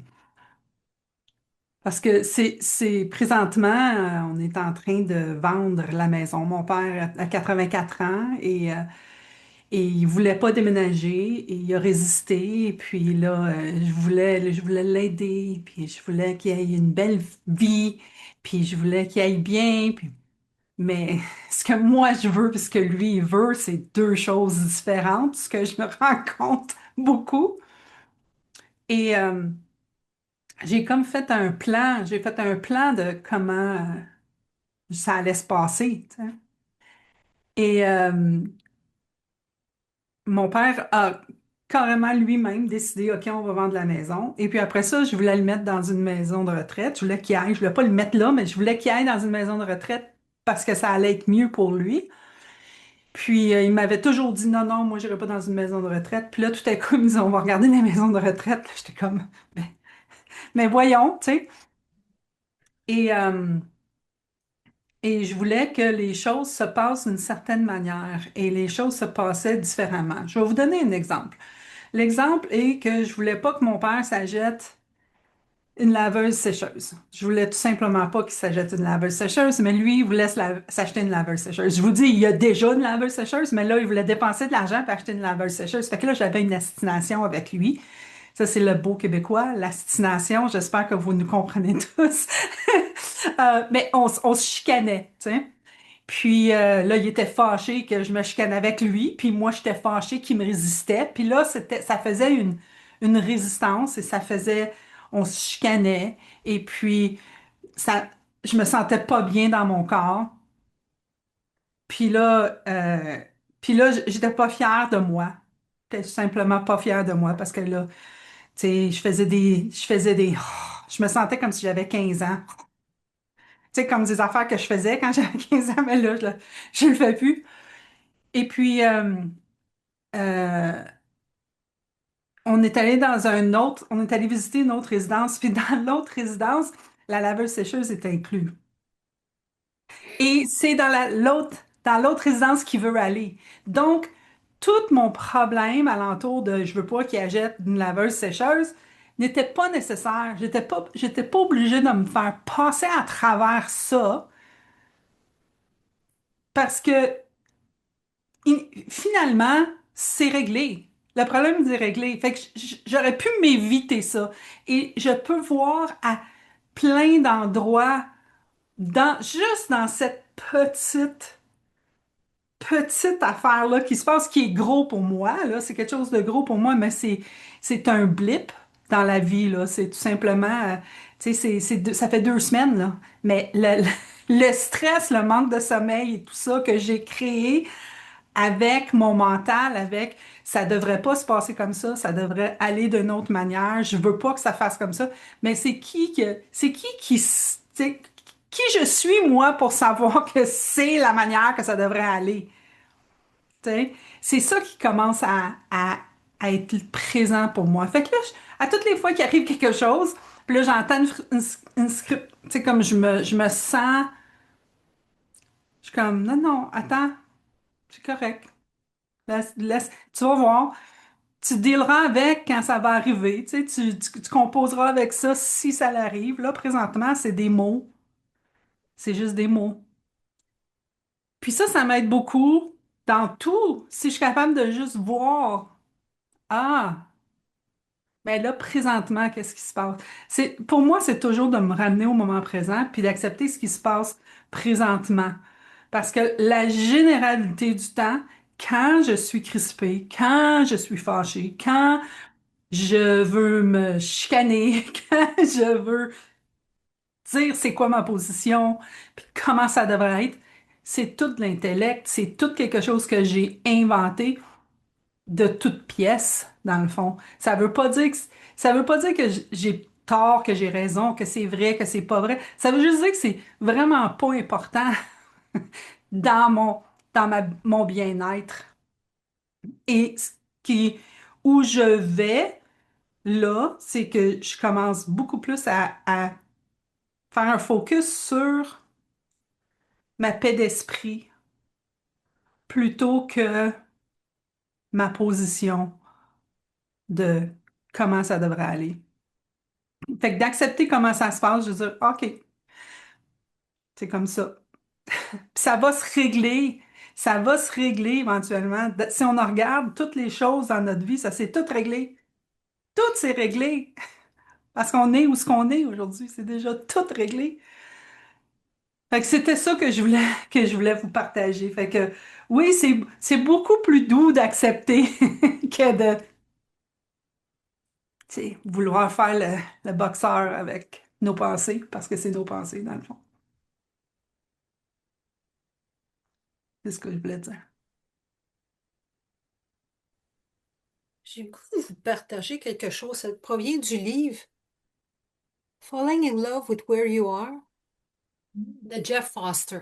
parce que c'est présentement, on est en train de vendre la maison. Mon père a 84 ans et il voulait pas déménager et il a résisté. Et puis là, je voulais l'aider, puis je voulais qu'il ait une belle vie, puis je voulais qu'il aille bien. Mais ce que moi je veux, puis ce que lui il veut, c'est deux choses différentes, ce que je me rends compte beaucoup. Et j'ai comme fait un plan, j'ai fait un plan de comment ça allait se passer, tu sais. Et mon père a carrément lui-même décidé, OK, on va vendre la maison. Et puis après ça, je voulais le mettre dans une maison de retraite. Je voulais qu'il aille, je voulais pas le mettre là, mais je voulais qu'il aille dans une maison de retraite parce que ça allait être mieux pour lui. Puis il m'avait toujours dit non, non, moi j'irai pas dans une maison de retraite. Puis là, tout à coup, ils me disent, on va regarder les maisons de retraite. Là, j'étais comme, mais, mais voyons, tu sais. Et, euh, et je voulais que les choses se passent d'une certaine manière et les choses se passaient différemment. Je vais vous donner un exemple. L'exemple est que je voulais pas que mon père s'achète une laveuse sécheuse. Je voulais tout simplement pas qu'il s'achète une laveuse sécheuse, mais lui, il voulait s'acheter une laveuse sécheuse. Je vous dis, il y a déjà une laveuse sécheuse, mais là, il voulait dépenser de l'argent pour acheter une laveuse sécheuse. Fait que là, j'avais une astination avec lui. Ça, c'est le beau québécois, l'astination. J'espère que vous nous comprenez tous. Mais on se chicanait, tu sais. Puis là, il était fâché que je me chicane avec lui, puis moi, j'étais fâchée qu'il me résistait. Puis là, ça faisait une résistance et ça faisait, on se chicanait. Et puis, ça, je me sentais pas bien dans mon corps. Puis là, j'étais pas fière de moi. J'étais simplement pas fière de moi parce que là, tu sais, je me sentais comme si j'avais 15 ans. Tu sais, comme des affaires que je faisais quand j'avais 15 ans, mais là, je le fais plus. Et puis, euh, on est allé visiter une autre résidence, puis dans l'autre résidence, la laveuse sécheuse est inclue. Et c'est dans l'autre résidence qu'il veut aller. Donc, tout mon problème alentour de je veux pas qu'il achète une laveuse sécheuse n'était pas nécessaire. J'étais pas obligée de me faire passer à travers ça parce que finalement, c'est réglé. Le problème est réglé. Fait que j'aurais pu m'éviter ça. Et je peux voir à plein d'endroits, juste dans cette petite affaire-là qui se passe, qui est gros pour moi, là, c'est quelque chose de gros pour moi, mais c'est un blip dans la vie, là. C'est tout simplement, tu sais, ça fait 2 semaines, là. Mais le stress, le manque de sommeil et tout ça que j'ai créé avec mon mental, ça devrait pas se passer comme ça devrait aller d'une autre manière. Je veux pas que ça fasse comme ça. Mais tu sais, qui je suis moi pour savoir que c'est la manière que ça devrait aller. Tu sais, c'est ça qui commence à être présent pour moi. Fait que là, à toutes les fois qu'il arrive quelque chose, puis là, j'entends une script, tu sais, comme je me sens, je suis comme, non, non, attends, c'est correct. Tu vas voir, tu dealeras avec quand ça va arriver. Tu sais, tu composeras avec ça si ça l'arrive. Là, présentement, c'est des mots. C'est juste des mots. Puis ça m'aide beaucoup dans tout. Si je suis capable de juste voir, ah, ben là, présentement, qu'est-ce qui se passe? Pour moi, c'est toujours de me ramener au moment présent puis d'accepter ce qui se passe présentement. Parce que la généralité du temps, quand je suis crispée, quand je suis fâchée, quand je veux me chicaner, quand je veux dire c'est quoi ma position, puis comment ça devrait être, c'est tout de l'intellect, c'est tout quelque chose que j'ai inventé de toutes pièces, dans le fond. Ça veut pas dire que j'ai tort, que j'ai raison, que c'est vrai, que c'est pas vrai. Ça veut juste dire que c'est vraiment pas important dans mon bien-être. Et où je vais, là, c'est que je commence beaucoup plus à faire un focus sur ma paix d'esprit plutôt que ma position de comment ça devrait aller. Fait que d'accepter comment ça se passe, je veux dire, OK, c'est comme ça. Puis ça va se régler éventuellement. Si on en regarde toutes les choses dans notre vie, ça s'est tout réglé. Tout s'est réglé. Parce qu'on est où ce qu'on est aujourd'hui. C'est déjà tout réglé. Fait que c'était ça que je voulais vous partager. Fait que oui, c'est beaucoup plus doux d'accepter que de, tu sais, vouloir faire le boxeur avec nos pensées, parce que c'est nos pensées, dans le fond. C'est ce que je voulais dire. J'ai le goût de vous partager quelque chose. Ça provient du livre Falling in Love with Where You Are de Jeff Foster.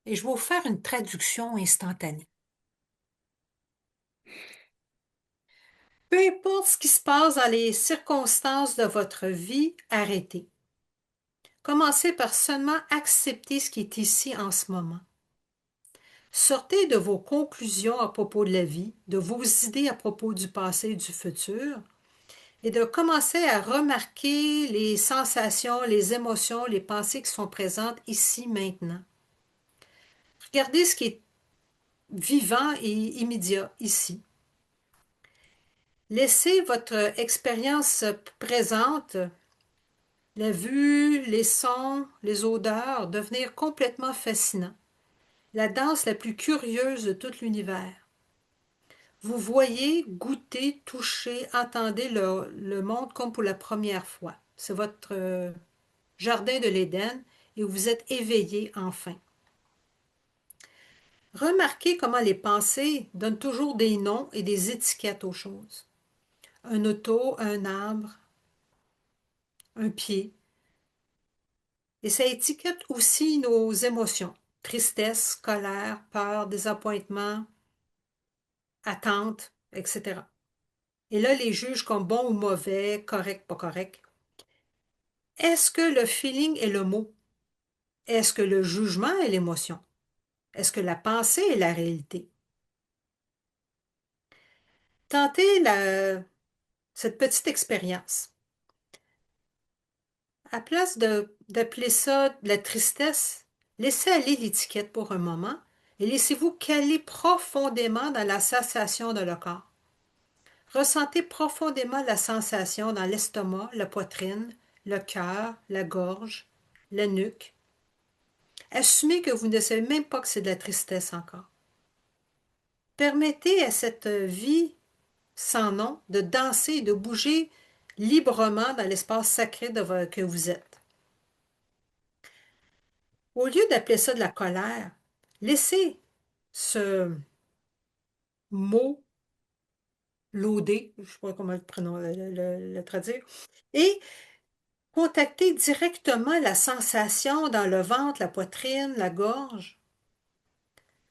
Et je vais vous faire une traduction instantanée. Peu importe ce qui se passe dans les circonstances de votre vie, arrêtez. Commencez par seulement accepter ce qui est ici en ce moment. Sortez de vos conclusions à propos de la vie, de vos idées à propos du passé et du futur, et de commencer à remarquer les sensations, les émotions, les pensées qui sont présentes ici maintenant. Regardez ce qui est vivant et immédiat ici. Laissez votre expérience présente, la vue, les sons, les odeurs, devenir complètement fascinant. La danse la plus curieuse de tout l'univers. Vous voyez, goûtez, touchez, entendez le monde comme pour la première fois. C'est votre jardin de l'Éden et vous êtes éveillé enfin. Remarquez comment les pensées donnent toujours des noms et des étiquettes aux choses. Un auto, un arbre, un pied. Et ça étiquette aussi nos émotions. Tristesse, colère, peur, désappointement, attente, etc. Et là, les juges comme bon ou mauvais, correct, pas correct. Est-ce que le feeling est le mot? Est-ce que le jugement est l'émotion? Est-ce que la pensée est la réalité? Tentez cette petite expérience. À place d'appeler ça de la tristesse, laissez aller l'étiquette pour un moment et laissez-vous caler profondément dans la sensation de le corps. Ressentez profondément la sensation dans l'estomac, la poitrine, le cœur, la gorge, la nuque. Assumez que vous ne savez même pas que c'est de la tristesse encore. Permettez à cette vie sans nom de danser et de bouger librement dans l'espace sacré que vous êtes. Au lieu d'appeler ça de la colère, laissez ce mot loader, je ne sais pas comment le traduire, et contactez directement la sensation dans le ventre, la poitrine, la gorge.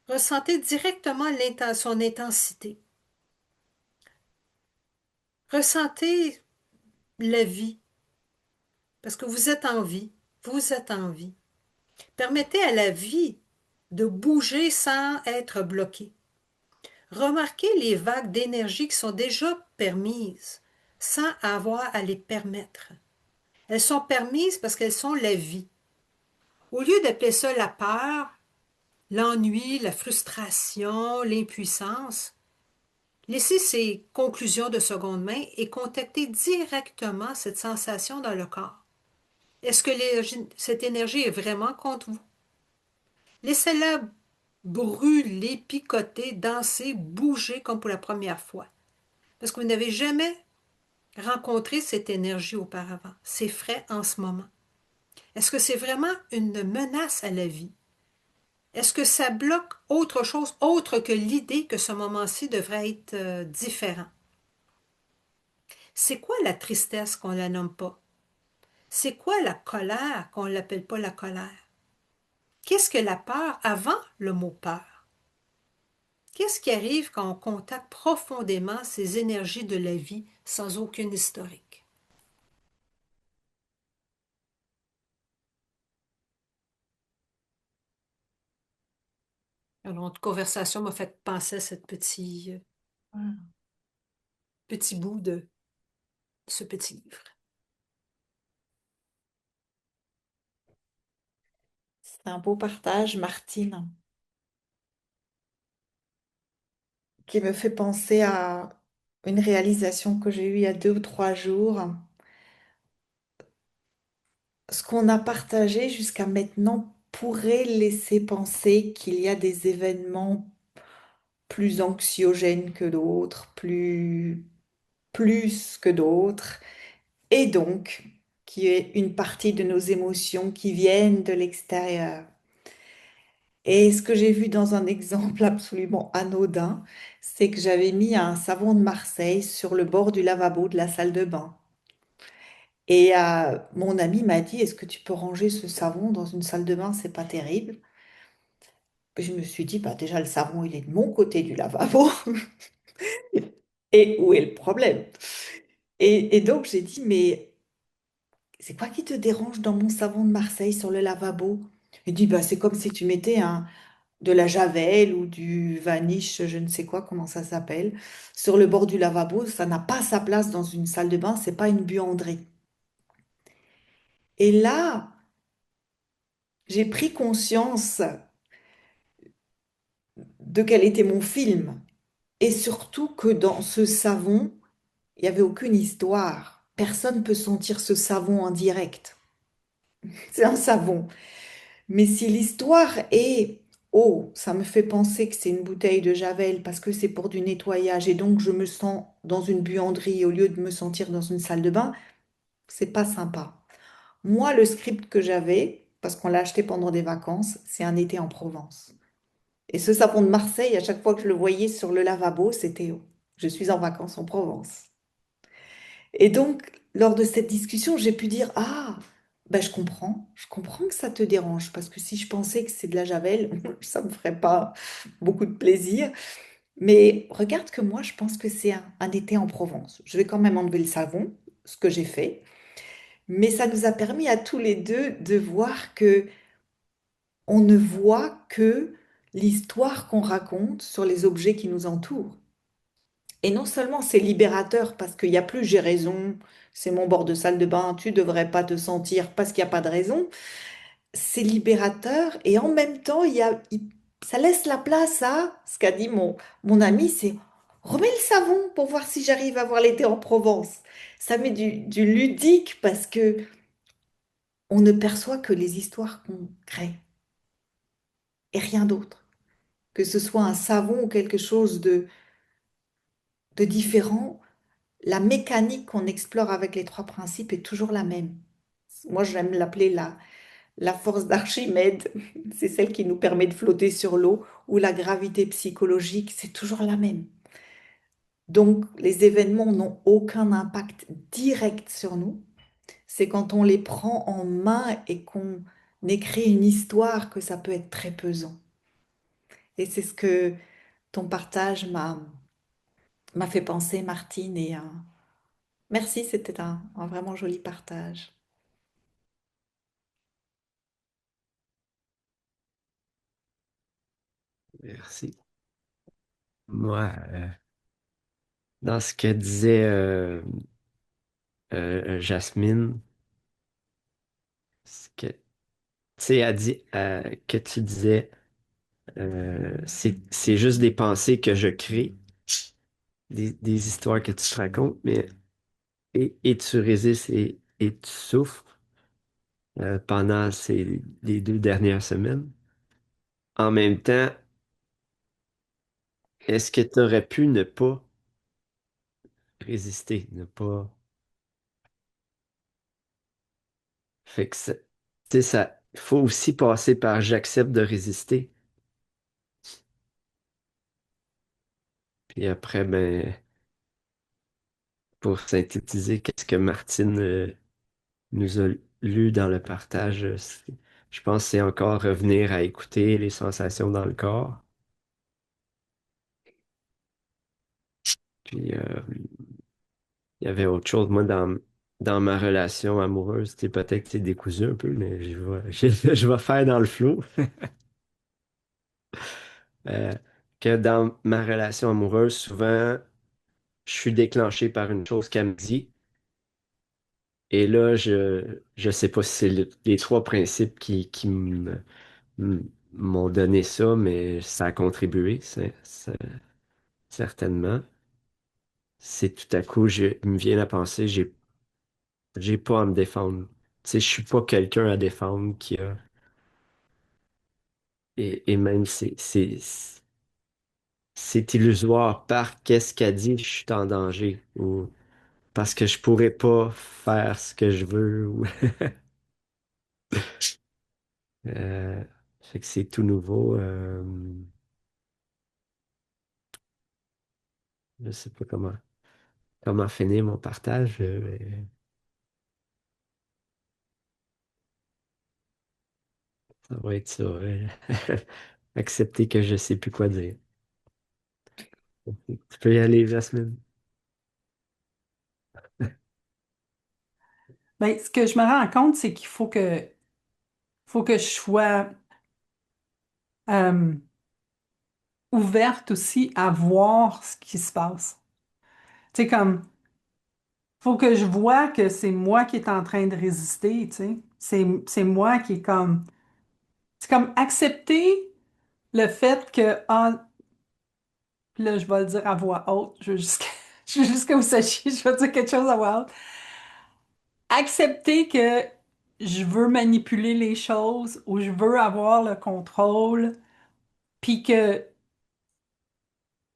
Ressentez directement son intensité. Ressentez la vie, parce que vous êtes en vie. Vous êtes en vie. Permettez à la vie de bouger sans être bloqué. Remarquez les vagues d'énergie qui sont déjà permises, sans avoir à les permettre. Elles sont permises parce qu'elles sont la vie. Au lieu d'appeler ça la peur, l'ennui, la frustration, l'impuissance, laissez ces conclusions de seconde main et contactez directement cette sensation dans le corps. Est-ce que cette énergie est vraiment contre vous? Laissez-la brûler, picoter, danser, bouger comme pour la première fois. Parce que vous n'avez jamais rencontré cette énergie auparavant. C'est frais en ce moment. Est-ce que c'est vraiment une menace à la vie? Est-ce que ça bloque autre chose, autre que l'idée que ce moment-ci devrait être différent? C'est quoi la tristesse qu'on ne la nomme pas? C'est quoi la colère qu'on ne l'appelle pas la colère? Qu'est-ce que la peur avant le mot peur? Qu'est-ce qui arrive quand on contacte profondément ces énergies de la vie sans aucune historique? Alors, notre conversation m'a fait penser à petit bout de ce petit livre. C'est un beau partage, Martine, qui me fait penser à une réalisation que j'ai eue il y a 2 ou 3 jours. Ce qu'on a partagé jusqu'à maintenant pourrait laisser penser qu'il y a des événements plus anxiogènes que d'autres, plus que d'autres, et donc qui est une partie de nos émotions qui viennent de l'extérieur. Et ce que j'ai vu dans un exemple absolument anodin, c'est que j'avais mis un savon de Marseille sur le bord du lavabo de la salle de bain. Et mon ami m'a dit, est-ce que tu peux ranger ce savon dans une salle de bain? C'est pas terrible. Je me suis dit, bah déjà le savon, il est de mon côté du lavabo. Et où est le problème? Et donc j'ai dit, mais c'est quoi qui te dérange dans mon savon de Marseille sur le lavabo? Il dit, bah c'est comme si tu mettais de la javel ou du vanish, je ne sais quoi, comment ça s'appelle, sur le bord du lavabo. Ça n'a pas sa place dans une salle de bain, c'est pas une buanderie. Et là, j'ai pris conscience de quel était mon film. Et surtout que dans ce savon, il n'y avait aucune histoire. Personne ne peut sentir ce savon en direct. C'est un savon. Mais si l'histoire est, oh, ça me fait penser que c'est une bouteille de Javel parce que c'est pour du nettoyage et donc je me sens dans une buanderie au lieu de me sentir dans une salle de bain, c'est pas sympa. Moi, le script que j'avais, parce qu'on l'a acheté pendant des vacances, c'est un été en Provence. Et ce savon de Marseille, à chaque fois que je le voyais sur le lavabo, c'était, oh, je suis en vacances en Provence. Et donc, lors de cette discussion, j'ai pu dire, ah, ben, je comprends que ça te dérange, parce que si je pensais que c'est de la javel, ça me ferait pas beaucoup de plaisir. Mais regarde que moi, je pense que c'est un été en Provence. Je vais quand même enlever le savon, ce que j'ai fait, mais ça nous a permis à tous les deux de voir que on ne voit que l'histoire qu'on raconte sur les objets qui nous entourent. Et non seulement c'est libérateur parce qu'il n'y a plus j'ai raison, c'est mon bord de salle de bain, tu devrais pas te sentir parce qu'il n'y a pas de raison. C'est libérateur et en même temps, ça laisse la place à ce qu'a dit mon ami, c'est remets le savon pour voir si j'arrive à voir l'été en Provence. Ça met du ludique parce que on ne perçoit que les histoires qu'on crée et rien d'autre. Que ce soit un savon ou quelque chose de différent, la mécanique qu'on explore avec les trois principes est toujours la même. Moi, j'aime l'appeler la force d'Archimède. C'est celle qui nous permet de flotter sur l'eau, ou la gravité psychologique, c'est toujours la même. Donc, les événements n'ont aucun impact direct sur nous. C'est quand on les prend en main et qu'on écrit une histoire que ça peut être très pesant. Et c'est ce que ton partage m'a fait penser, Martine, et merci, c'était un vraiment joli partage. Merci. Moi, dans ce que disait Jasmine, tu sais, elle dit que tu disais, c'est juste des pensées que je crée, des histoires que tu te racontes, mais et tu résistes et tu souffres pendant les 2 dernières semaines. En même temps, est-ce que tu aurais pu ne pas résister, ne pas... Fait que tu sais, ça, il faut aussi passer par j'accepte de résister. Puis après, ben, pour synthétiser, qu'est-ce que Martine nous a lu dans le partage, je pense que c'est encore revenir à écouter les sensations dans le corps. Puis il y avait autre chose, moi, dans ma relation amoureuse, tu sais, peut-être que c'est décousu un peu, mais je vais faire dans le flot. Euh, que dans ma relation amoureuse, souvent, je suis déclenché par une chose qu'elle me dit. Et là, je sais pas si c'est les 3 principes qui m'ont donné ça, mais ça a contribué, certainement. C'est tout à coup, il me vient la pensée, j'ai pas à me défendre. Tu sais, je suis pas quelqu'un à défendre qui a. Et même c'est illusoire par qu'est-ce qu'elle dit, je suis en danger. Ou parce que je pourrais pas faire ce que je veux. Euh, fait que c'est tout nouveau. Je sais pas comment finir mon partage. Mais ça va être ça. Accepter que je sais plus quoi dire. Tu peux y aller, Jasmine. Ben, ce que je me rends compte, c'est qu'il faut que je sois euh, ouverte aussi à voir ce qui se passe. Tu sais, comme, faut que je vois que c'est moi qui est en train de résister, tu sais. C'est moi qui est comme, c'est comme accepter le fait que, ah, puis là, je vais le dire à voix haute, je veux juste, je veux juste que vous sachiez, je vais dire quelque chose à voix haute. Accepter que je veux manipuler les choses ou je veux avoir le contrôle, puis que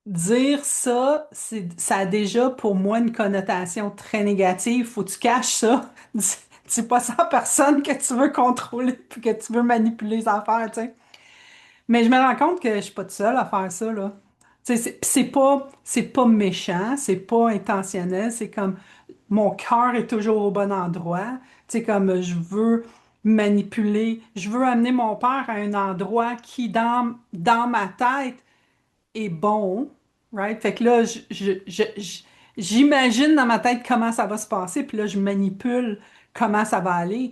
dire ça, ça a déjà pour moi une connotation très négative. Faut que tu caches ça. Dis pas ça à personne que tu veux contrôler puis que tu veux manipuler les affaires, tu sais. Mais je me rends compte que je suis pas toute seule à faire ça, là. Tu sais, c'est pas méchant, c'est pas intentionnel, c'est comme mon cœur est toujours au bon endroit. Tu sais, comme je veux manipuler, je veux amener mon père à un endroit qui, dans ma tête, est bon, right? Fait que là, j'imagine dans ma tête comment ça va se passer, puis là, je manipule comment ça va aller.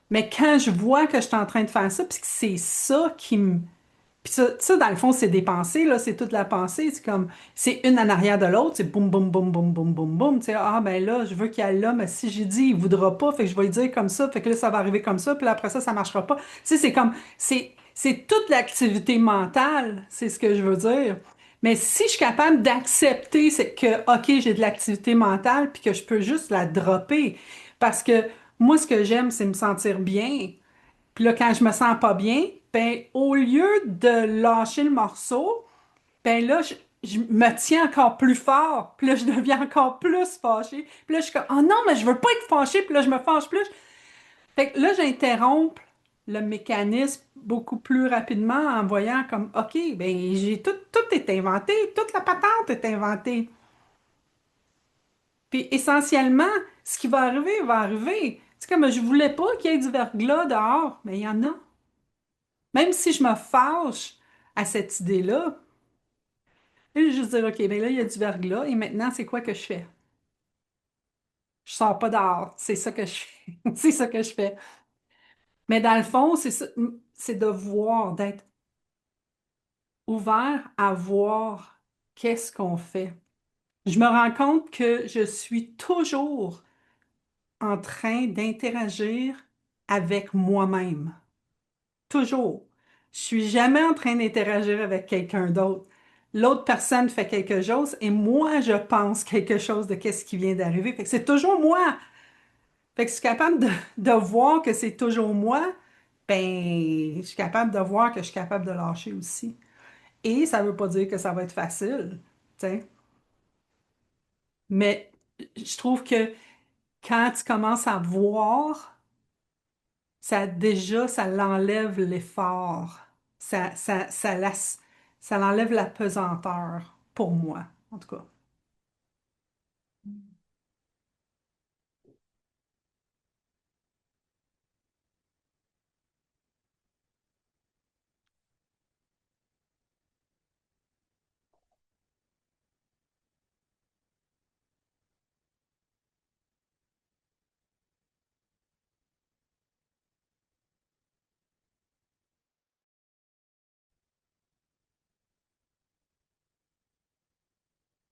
Mais quand je vois que je suis en train de faire ça, puis que c'est ça qui me... Puis ça, dans le fond, c'est des pensées, là, c'est toute la pensée, c'est comme, c'est une en arrière de l'autre, c'est boum, boum, boum, boum, boum, boum, boum, tu sais, ah, ben là, je veux qu'il aille là, mais si j'ai dit, il voudra pas, fait que je vais lui dire comme ça, fait que là, ça va arriver comme ça, puis là, après ça marchera pas. Tu sais, c'est comme, c'est toute l'activité mentale, c'est ce que je veux dire. Mais si je suis capable d'accepter c'est que, OK, j'ai de l'activité mentale, puis que je peux juste la dropper, parce que moi, ce que j'aime, c'est me sentir bien. Puis là, quand je me sens pas bien, ben, au lieu de lâcher le morceau, ben là, je me tiens encore plus fort. Puis là, je deviens encore plus fâchée. Puis là, je suis comme, oh non, mais je veux pas être fâchée. Puis là, je me fâche plus. Fait que là, j'interromps le mécanisme beaucoup plus rapidement en voyant comme, OK, ben, tout est inventé. Toute la patente est inventée. Puis essentiellement, ce qui va arriver, va arriver. C'est comme, je voulais pas qu'il y ait du verglas dehors, mais il y en a. Même si je me fâche à cette idée-là, je vais juste dire, OK, bien là, il y a du verglas, et maintenant, c'est quoi que je fais? Je sors pas dehors. C'est ça que je fais. C'est ça que je fais. Mais dans le fond, c'est de voir, d'être ouvert à voir. qu'est-ce qu'on fait? Je me rends compte que je suis toujours en train d'interagir avec moi-même. Toujours. Je suis jamais en train d'interagir avec quelqu'un d'autre. L'autre personne fait quelque chose et moi, je pense quelque chose de qu'est-ce qui vient d'arriver. Fait que c'est toujours moi. Fait que je suis capable de voir que c'est toujours moi. Ben, je suis capable de voir que je suis capable de lâcher aussi. Et ça veut pas dire que ça va être facile, tu sais. Mais je trouve que quand tu commences à voir, ça déjà, ça l'enlève l'effort. Ça l'enlève la pesanteur, pour moi, en tout cas.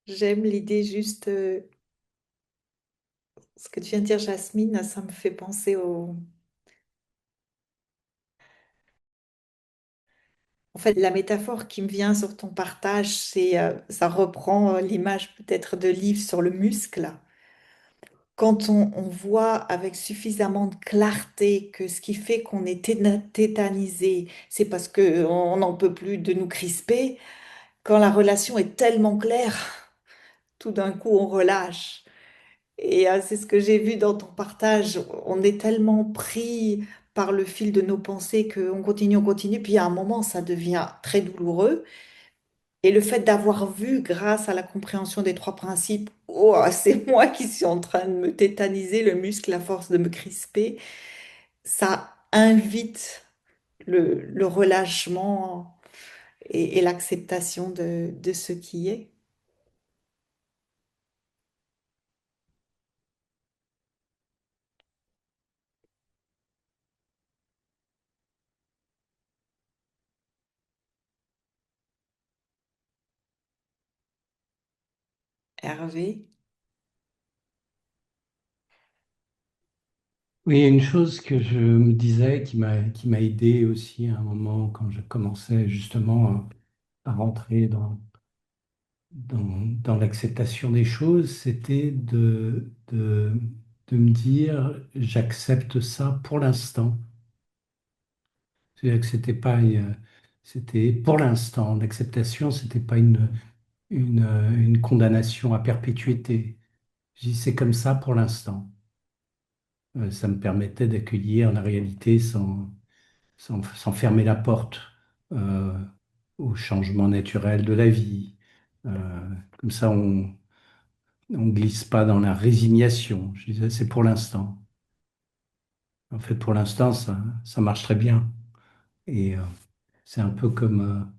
J'aime l'idée juste, ce que tu viens de dire, Jasmine, ça me fait penser au... En fait, la métaphore qui me vient sur ton partage, c'est, ça reprend l'image peut-être de livre sur le muscle. Quand on voit avec suffisamment de clarté que ce qui fait qu'on est tétanisé, c'est parce qu'on n'en peut plus de nous crisper, quand la relation est tellement claire, tout d'un coup on relâche. Et c'est ce que j'ai vu dans ton partage. On est tellement pris par le fil de nos pensées qu'on continue, puis à un moment ça devient très douloureux. Et le fait d'avoir vu, grâce à la compréhension des trois principes, oh, c'est moi qui suis en train de me tétaniser le muscle à force de me crisper, ça invite le relâchement et l'acceptation de ce qui est. Hervé, Oui, il y a une chose que je me disais qui m'a aidé aussi à un moment quand je commençais justement à rentrer dans l'acceptation des choses, c'était de me dire j'accepte ça pour l'instant. C'est-à-dire que c'était pour l'instant. L'acceptation, c'était pas une condamnation à perpétuité. Je dis c'est comme ça pour l'instant. Ça me permettait d'accueillir la réalité sans fermer la porte euh, au changement naturel de la vie. Comme ça, on glisse pas dans la résignation. Je disais, c'est pour l'instant. En fait, pour l'instant, ça marche très bien. Et c'est un peu comme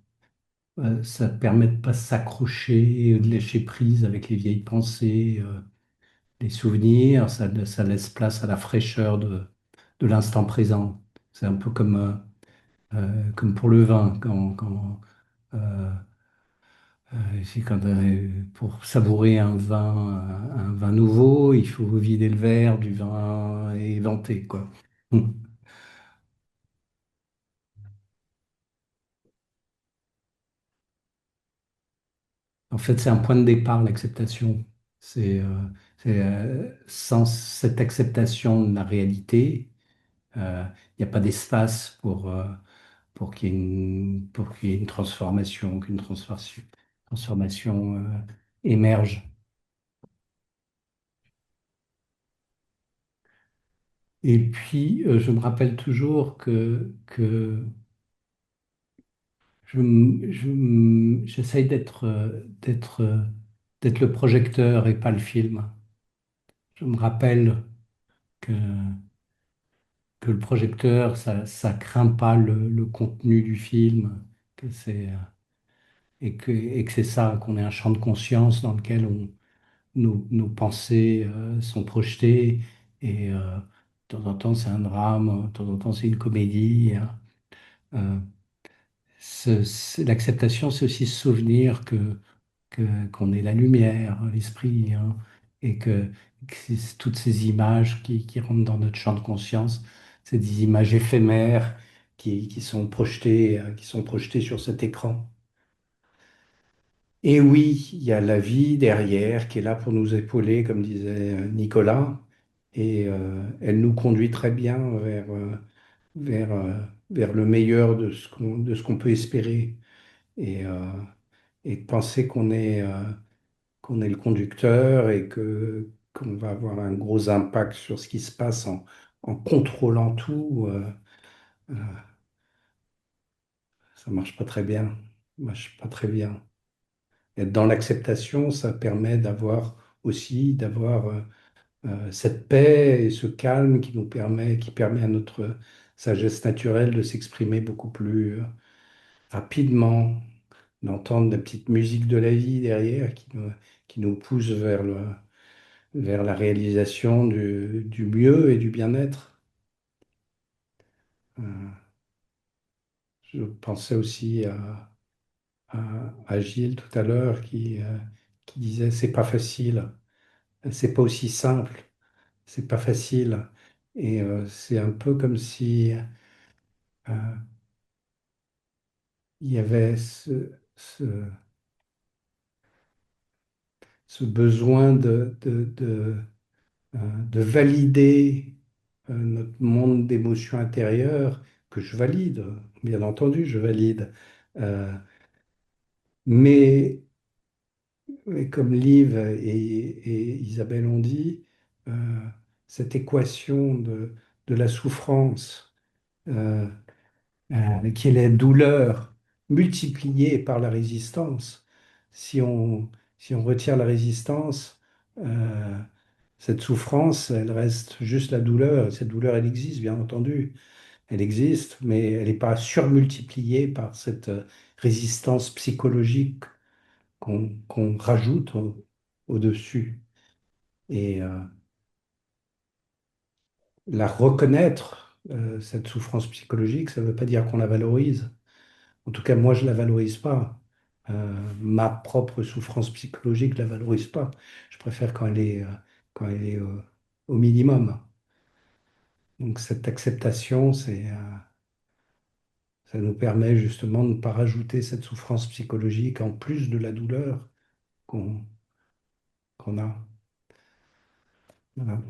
ça permet de pas s'accrocher, de lâcher prise avec les vieilles pensées, les souvenirs. Ça laisse place à la fraîcheur de l'instant présent. C'est un peu comme pour le vin, euh, pour savourer un vin nouveau, il faut vider le verre du vin éventé, quoi. En fait, c'est un point de départ, l'acceptation. Sans cette acceptation de la réalité, il n'y a pas d'espace pour pour qu'il y ait une transformation, transformation émerge. Et puis, je me rappelle toujours que j'essaye d'être le projecteur et pas le film. Je me rappelle que, que le projecteur, ça craint pas le contenu du film, que et que c'est ça, qu'on ait un champ de conscience dans lequel nos pensées sont projetées. Et de temps en temps, c'est un drame, de temps en temps, c'est une comédie, hein. Euh, l'acceptation, c'est aussi se souvenir qu'on est la lumière, l'esprit, hein, et que toutes ces images qui rentrent dans notre champ de conscience, c'est des images éphémères qui sont projetées sur cet écran. Et oui, il y a la vie derrière qui est là pour nous épauler, comme disait Nicolas, et elle nous conduit très bien vers, euh, vers le meilleur de ce qu'on peut espérer. Et, euh, et de penser qu'on est le conducteur et qu'on va avoir un gros impact sur ce qui se passe en contrôlant tout, euh, ça marche pas très bien. Ça marche pas très bien. Être dans l'acceptation, ça permet d'avoir cette paix et ce calme qui permet à notre sagesse naturelle de s'exprimer beaucoup plus rapidement, d'entendre la petite musique de la vie derrière qui nous pousse vers la réalisation du mieux et du bien-être. Euh, je pensais aussi à Gilles tout à l'heure qui disait c'est pas facile, c'est pas aussi simple, c'est pas facile. Et c'est un peu comme si euh, il y avait ce besoin de valider notre monde d'émotions intérieures, que je valide, bien entendu, je valide. Euh, mais, mais comme Liv et Isabelle ont dit, euh, cette équation de la souffrance, euh, qui est la douleur multipliée par la résistance, si on, si on retire la résistance, euh, cette souffrance, elle reste juste la douleur. Cette douleur, elle existe, bien entendu. Elle existe, mais elle n'est pas surmultipliée par cette résistance psychologique qu'on rajoute au-dessus. Et la reconnaître, cette souffrance psychologique, ça ne veut pas dire qu'on la valorise. En tout cas, moi, je ne la valorise pas. Ma propre souffrance psychologique, je ne la valorise pas. Je préfère quand elle est au minimum. Donc cette acceptation, ça nous permet justement de ne pas rajouter cette souffrance psychologique en plus de la douleur qu'on qu'on a. Voilà.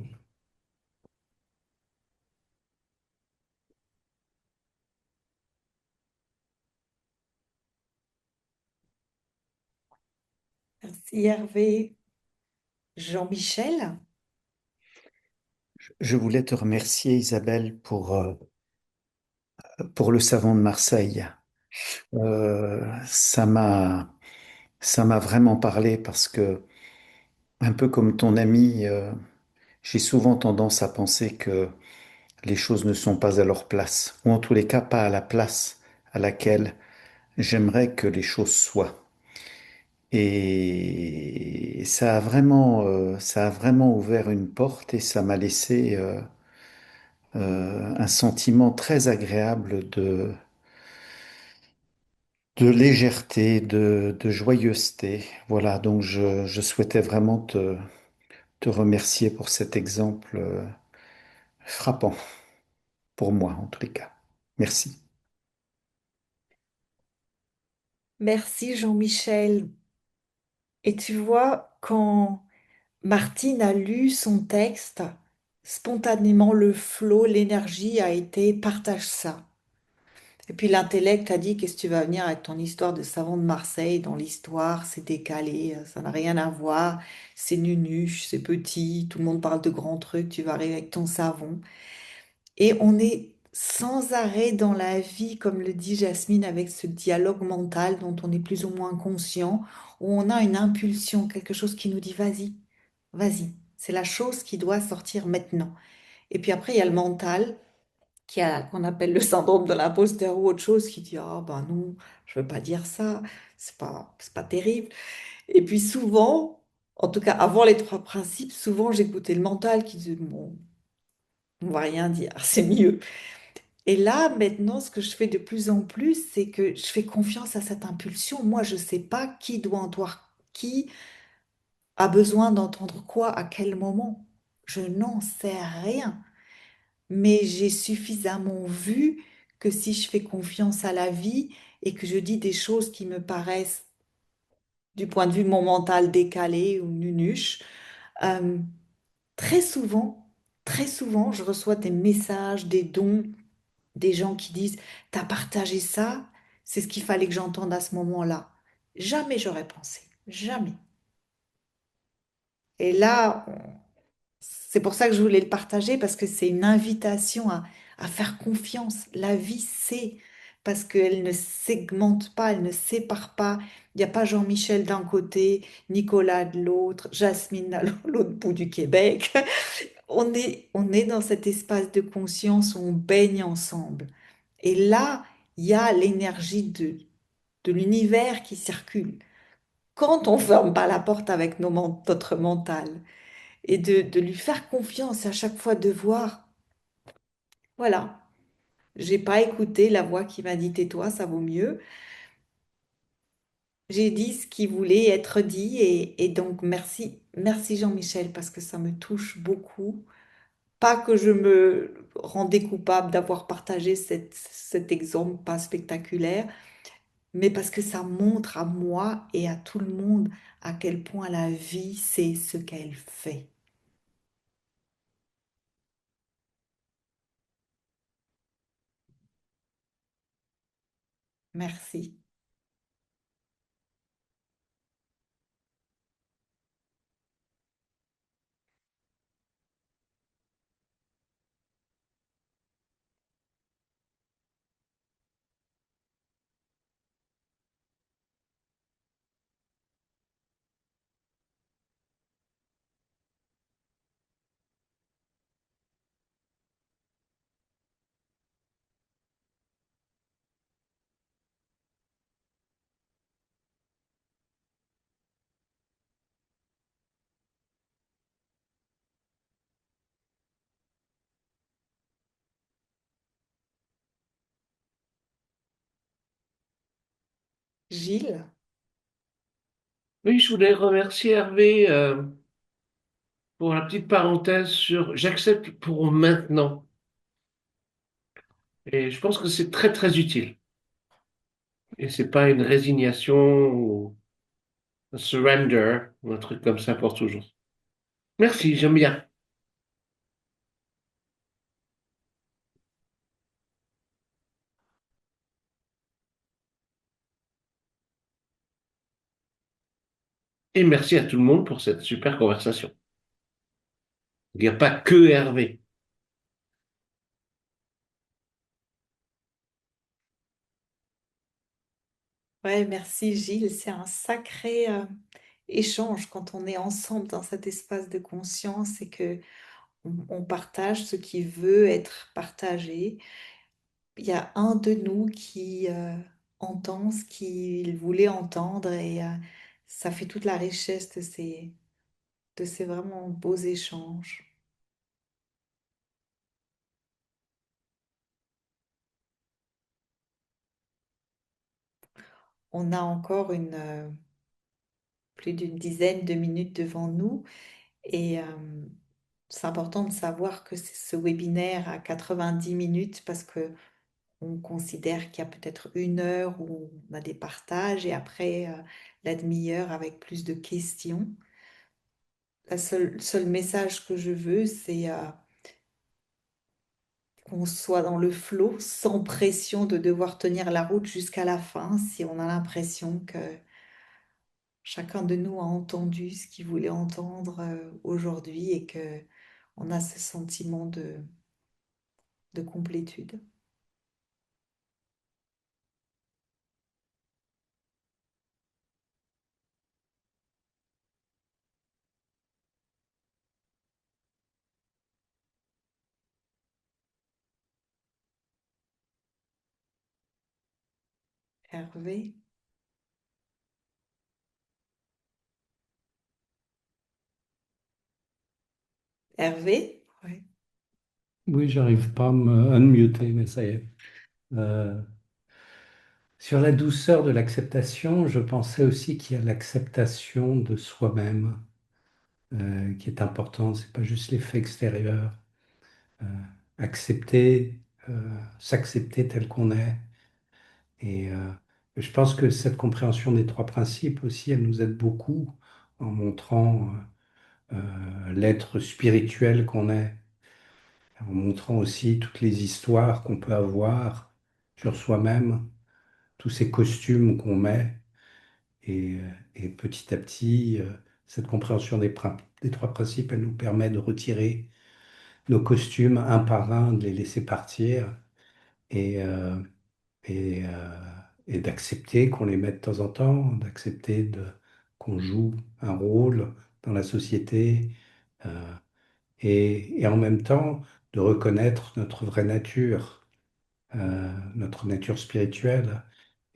Merci Hervé. Jean-Michel? Je voulais te remercier, Isabelle, pour le savon de Marseille. Ça m'a vraiment parlé parce que, un peu comme ton ami, j'ai souvent tendance à penser que les choses ne sont pas à leur place, ou en tous les cas pas à la place à laquelle j'aimerais que les choses soient. Et ça a vraiment ouvert une porte et ça m'a laissé un sentiment très agréable de légèreté, de joyeuseté. Voilà, donc je souhaitais vraiment te remercier pour cet exemple frappant, pour moi en tous les cas. Merci. Merci Jean-Michel. Et tu vois, quand Martine a lu son texte, spontanément le flot, l'énergie a été partage ça. Et puis l'intellect a dit, qu'est-ce que tu vas venir avec ton histoire de savon de Marseille? Dans l'histoire, c'est décalé, ça n'a rien à voir, c'est nunuche, c'est petit, tout le monde parle de grands trucs, tu vas arriver avec ton savon. Et on est sans arrêt dans la vie, comme le dit Jasmine, avec ce dialogue mental dont on est plus ou moins conscient, où on a une impulsion, quelque chose qui nous dit vas-y, vas-y. C'est la chose qui doit sortir maintenant. Et puis après, il y a le mental qu'on appelle le syndrome de l'imposteur ou autre chose qui dit ah ben non, je veux pas dire ça, c'est pas terrible. Et puis souvent, en tout cas avant les trois principes, souvent j'écoutais le mental qui disait bon, on va rien dire, c'est mieux. Et là, maintenant, ce que je fais de plus en plus, c'est que je fais confiance à cette impulsion. Moi, je ne sais pas qui doit Qui a besoin d'entendre quoi à quel moment? Je n'en sais rien. Mais j'ai suffisamment vu que si je fais confiance à la vie et que je dis des choses qui me paraissent, du point de vue de mon mental, décalées ou nunuches, euh, très souvent, très souvent, je reçois des messages, des dons, des gens qui disent, t'as partagé ça, c'est ce qu'il fallait que j'entende à ce moment-là. Jamais j'aurais pensé, jamais. Et là, c'est pour ça que je voulais le partager, parce que c'est une invitation à faire confiance. La vie, c'est parce qu'elle ne segmente pas, elle ne sépare pas. Il n'y a pas Jean-Michel d'un côté, Nicolas de l'autre, Jasmine à l'autre bout du Québec. On est dans cet espace de conscience où on baigne ensemble. Et là, il y a l'énergie de l'univers qui circule. Quand on ferme pas la porte avec notre mental et de lui faire confiance et à chaque fois de voir, voilà, j'ai pas écouté la voix qui m'a dit tais-toi, ça vaut mieux. J'ai dit ce qui voulait être dit et donc merci, merci Jean-Michel parce que ça me touche beaucoup. Pas que je me rendais coupable d'avoir partagé cet exemple pas spectaculaire, mais parce que ça montre à moi et à tout le monde à quel point la vie, c'est ce qu'elle fait. Merci. Gilles, Oui, je voulais remercier Hervé pour la petite parenthèse sur j'accepte pour maintenant. Et je pense que c'est très très utile. Et c'est pas une résignation ou un surrender ou un truc comme ça pour toujours. Merci, j'aime bien. Et merci à tout le monde pour cette super conversation. Il n'y a pas que Hervé. ouais, merci Gilles, c'est un sacré échange quand on est ensemble dans cet espace de conscience et que on partage ce qui veut être partagé. Il y a un de nous qui entend ce qu'il voulait entendre et ça fait toute la richesse de ces vraiment beaux échanges. On a encore plus d'une dizaine de minutes devant nous et c'est important de savoir que c'est ce webinaire à 90 minutes parce que on considère qu'il y a peut-être 1 heure où on a des partages et après la demi-heure avec plus de questions. Le seul message que je veux, c'est qu'on soit dans le flot, sans pression de devoir tenir la route jusqu'à la fin, si on a l'impression que chacun de nous a entendu ce qu'il voulait entendre aujourd'hui et que on a ce sentiment de complétude. Hervé? Hervé? Ouais. Oui, j'arrive pas à me unmuter, mais ça y est. Euh, Sur la douceur de l'acceptation, je pensais aussi qu'il y a l'acceptation de soi-même qui est important. C'est pas juste l'effet extérieur. Euh, accepter, s'accepter tel qu'on est. Et je pense que cette compréhension des trois principes aussi, elle nous aide beaucoup en montrant l'être spirituel qu'on est, en montrant aussi toutes les histoires qu'on peut avoir sur soi-même, tous ces costumes qu'on met. Et petit à petit, cette compréhension des trois principes, elle nous permet de retirer nos costumes un par un, de les laisser partir et, euh, et, euh, et d'accepter qu'on les mette de temps en temps, d'accepter qu'on joue un rôle dans la société et en même temps de reconnaître notre vraie nature, notre nature spirituelle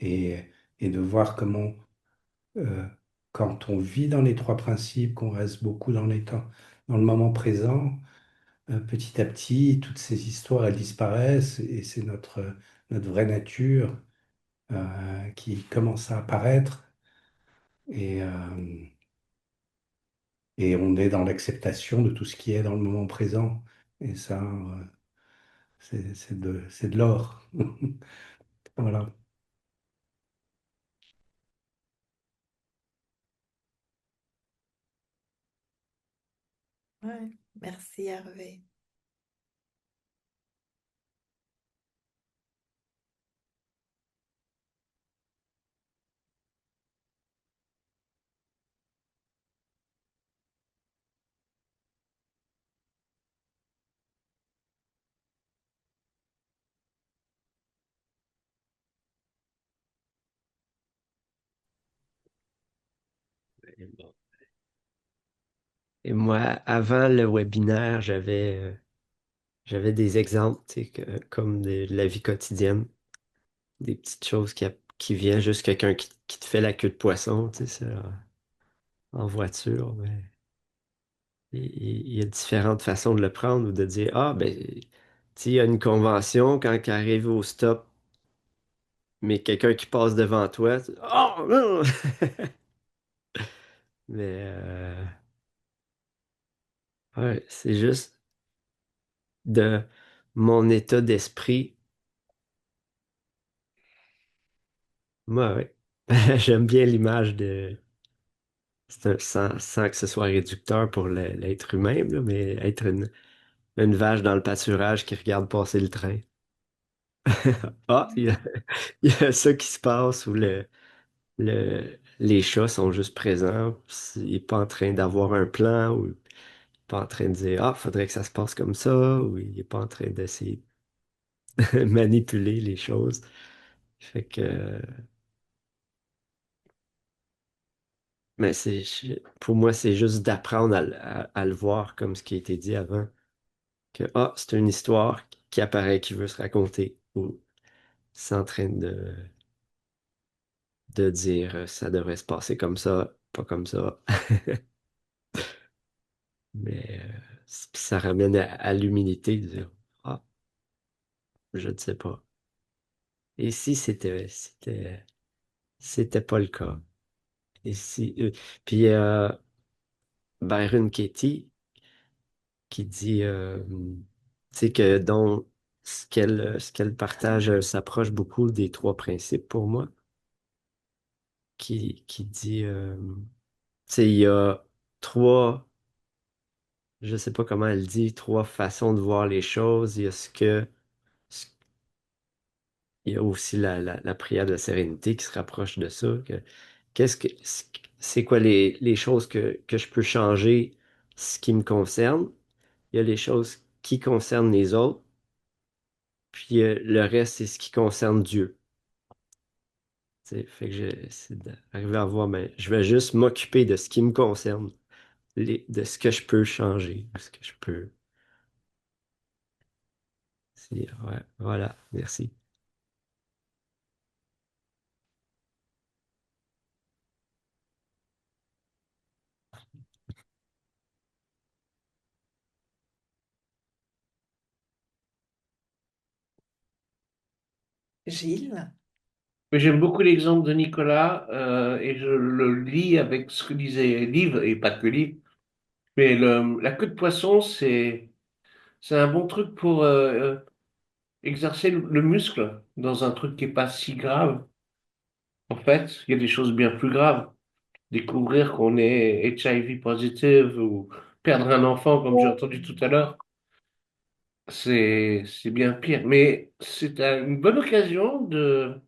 et, et de voir comment euh, quand on vit dans les trois principes, qu'on reste beaucoup dans les temps, dans le moment présent, petit à petit, toutes ces histoires, elles disparaissent et c'est notre vraie nature qui commence à apparaître et, euh, et on est dans l'acceptation de tout ce qui est dans le moment présent. Et ça, c'est de l'or. Voilà. Ouais, merci Hervé. Et bon. Et moi, avant le webinaire, j'avais des exemples, tu sais, comme de la vie quotidienne, des petites choses qui viennent, juste quelqu'un qui te fait la queue de poisson, tu sais, ça, en voiture. Mais il y a différentes façons de le prendre ou de dire, ah, ben, tu sais, il y a une convention, quand tu arrives au stop, mais quelqu'un qui passe devant toi, oh, non! Mais, ouais, c'est juste de mon état d'esprit. Moi, ouais. J'aime bien l'image de. Sans que ce soit réducteur pour l'être humain, là, mais être une vache dans le pâturage qui regarde passer le train. Ah, il y a ça qui se passe où les chats sont juste présents. Il n'est pas en train d'avoir un plan ou il n'est pas en train de dire ah, faudrait que ça se passe comme ça ou il n'est pas en train d'essayer de manipuler les choses. Fait que, mais pour moi, c'est juste d'apprendre à le voir comme ce qui a été dit avant. Que ah, c'est une histoire qui apparaît, qui veut se raconter. Ou c'est en train de dire ça devrait se passer comme ça, pas comme ça. Mais ça ramène à l'humilité de dire ah, je ne sais pas. Et si c'était pas le cas. Et si, puis Byron Katie qui dit tu sais que dans ce qu'elle partage s'approche beaucoup des trois principes pour moi, qui dit tu sais, il y a trois, je sais pas comment elle dit, trois façons de voir les choses. Ce- il y a aussi la prière de la sérénité qui se rapproche de ça. Qu'est-ce que, c'est quoi les choses que je peux changer, ce qui me concerne? Il y a les choses qui concernent les autres, puis le reste, c'est ce qui concerne Dieu. Tu sais, fait que c'est d'arriver à voir, mais je vais juste m'occuper de ce qui me concerne, de ce que je peux changer, de ce que je peux. Ouais, voilà, merci. Gilles? Mais j'aime beaucoup l'exemple de Nicolas et je le lis avec ce que disait Liv, et pas que Liv. Mais la queue de poisson, c'est un bon truc pour exercer le muscle dans un truc qui est pas si grave. En fait, il y a des choses bien plus graves. Découvrir qu'on est HIV positive ou perdre un enfant, comme j'ai entendu tout à l'heure, c'est bien pire. Mais c'est une bonne occasion de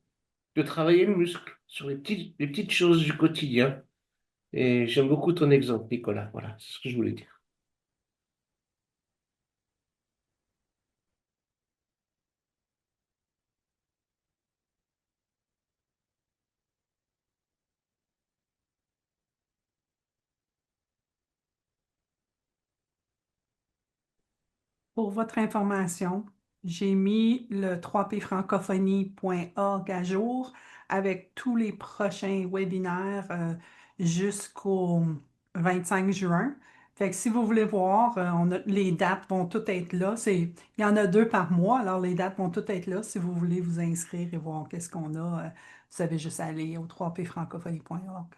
travailler le muscle sur les petites choses du quotidien. Et j'aime beaucoup ton exemple, Nicolas. Voilà, c'est ce que je voulais dire. Pour votre information, j'ai mis le 3pfrancophonie.org à jour avec tous les prochains webinaires jusqu'au 25 juin. Fait que si vous voulez voir, les dates vont toutes être là. Il y en a 2 par mois, alors les dates vont toutes être là. Si vous voulez vous inscrire et voir qu'est-ce qu'on a, vous savez juste aller au 3pfrancophonie.org.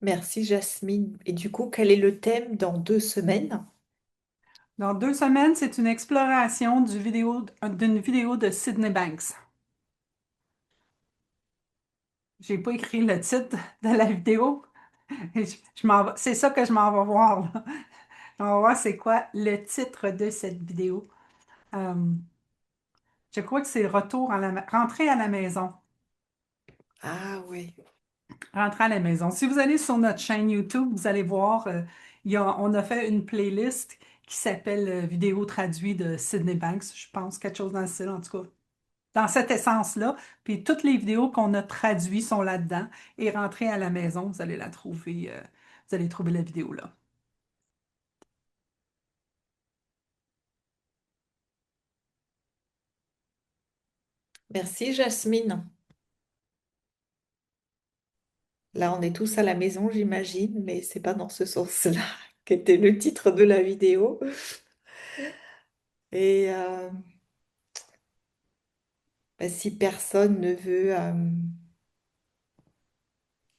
Merci Jasmine. Et du coup, quel est le thème dans 2 semaines? Dans 2 semaines, c'est une exploration d'une vidéo de Sydney Banks. J'ai pas écrit le titre de la vidéo. C'est ça que je m'en vais voir, là. On va voir c'est quoi le titre de cette vidéo. Euh, je crois que c'est Rentrer à la maison. Ah oui. Rentrer à la maison. Si vous allez sur notre chaîne YouTube, vous allez voir, on a fait une playlist qui s'appelle Vidéo traduite de Sydney Banks, je pense, quelque chose dans le style, en tout cas. Dans cette essence-là. Puis toutes les vidéos qu'on a traduites sont là-dedans. Et rentrez à la maison, vous allez la trouver, vous allez trouver la vidéo là. Merci Jasmine. Là, on est tous à la maison, j'imagine, mais c'est pas dans ce sens-là qu'était le titre de la vidéo. Et ben, si personne ne veut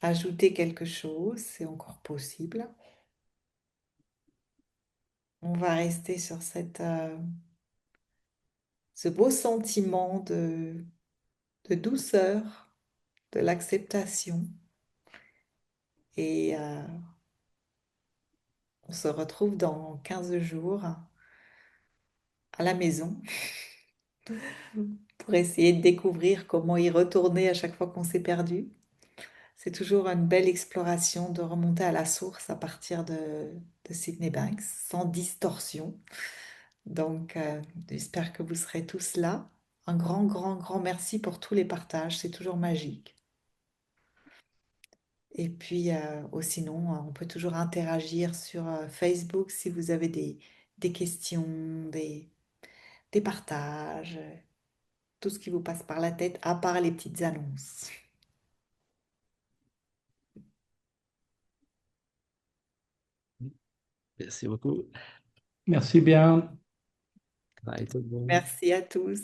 ajouter quelque chose, c'est encore possible. On va rester sur ce beau sentiment de douceur, de l'acceptation. Et on se retrouve dans 15 jours à la maison pour essayer de découvrir comment y retourner à chaque fois qu'on s'est perdu. C'est toujours une belle exploration de remonter à la source à partir de Sydney Banks, sans distorsion. Donc, j'espère que vous serez tous là. Un grand, grand, grand merci pour tous les partages. C'est toujours magique. Et puis, sinon, on peut toujours interagir sur Facebook si vous avez des questions, des partages, tout ce qui vous passe par la tête, à part les petites annonces. Merci beaucoup. Merci bien. Bye tout le monde. Merci à tous.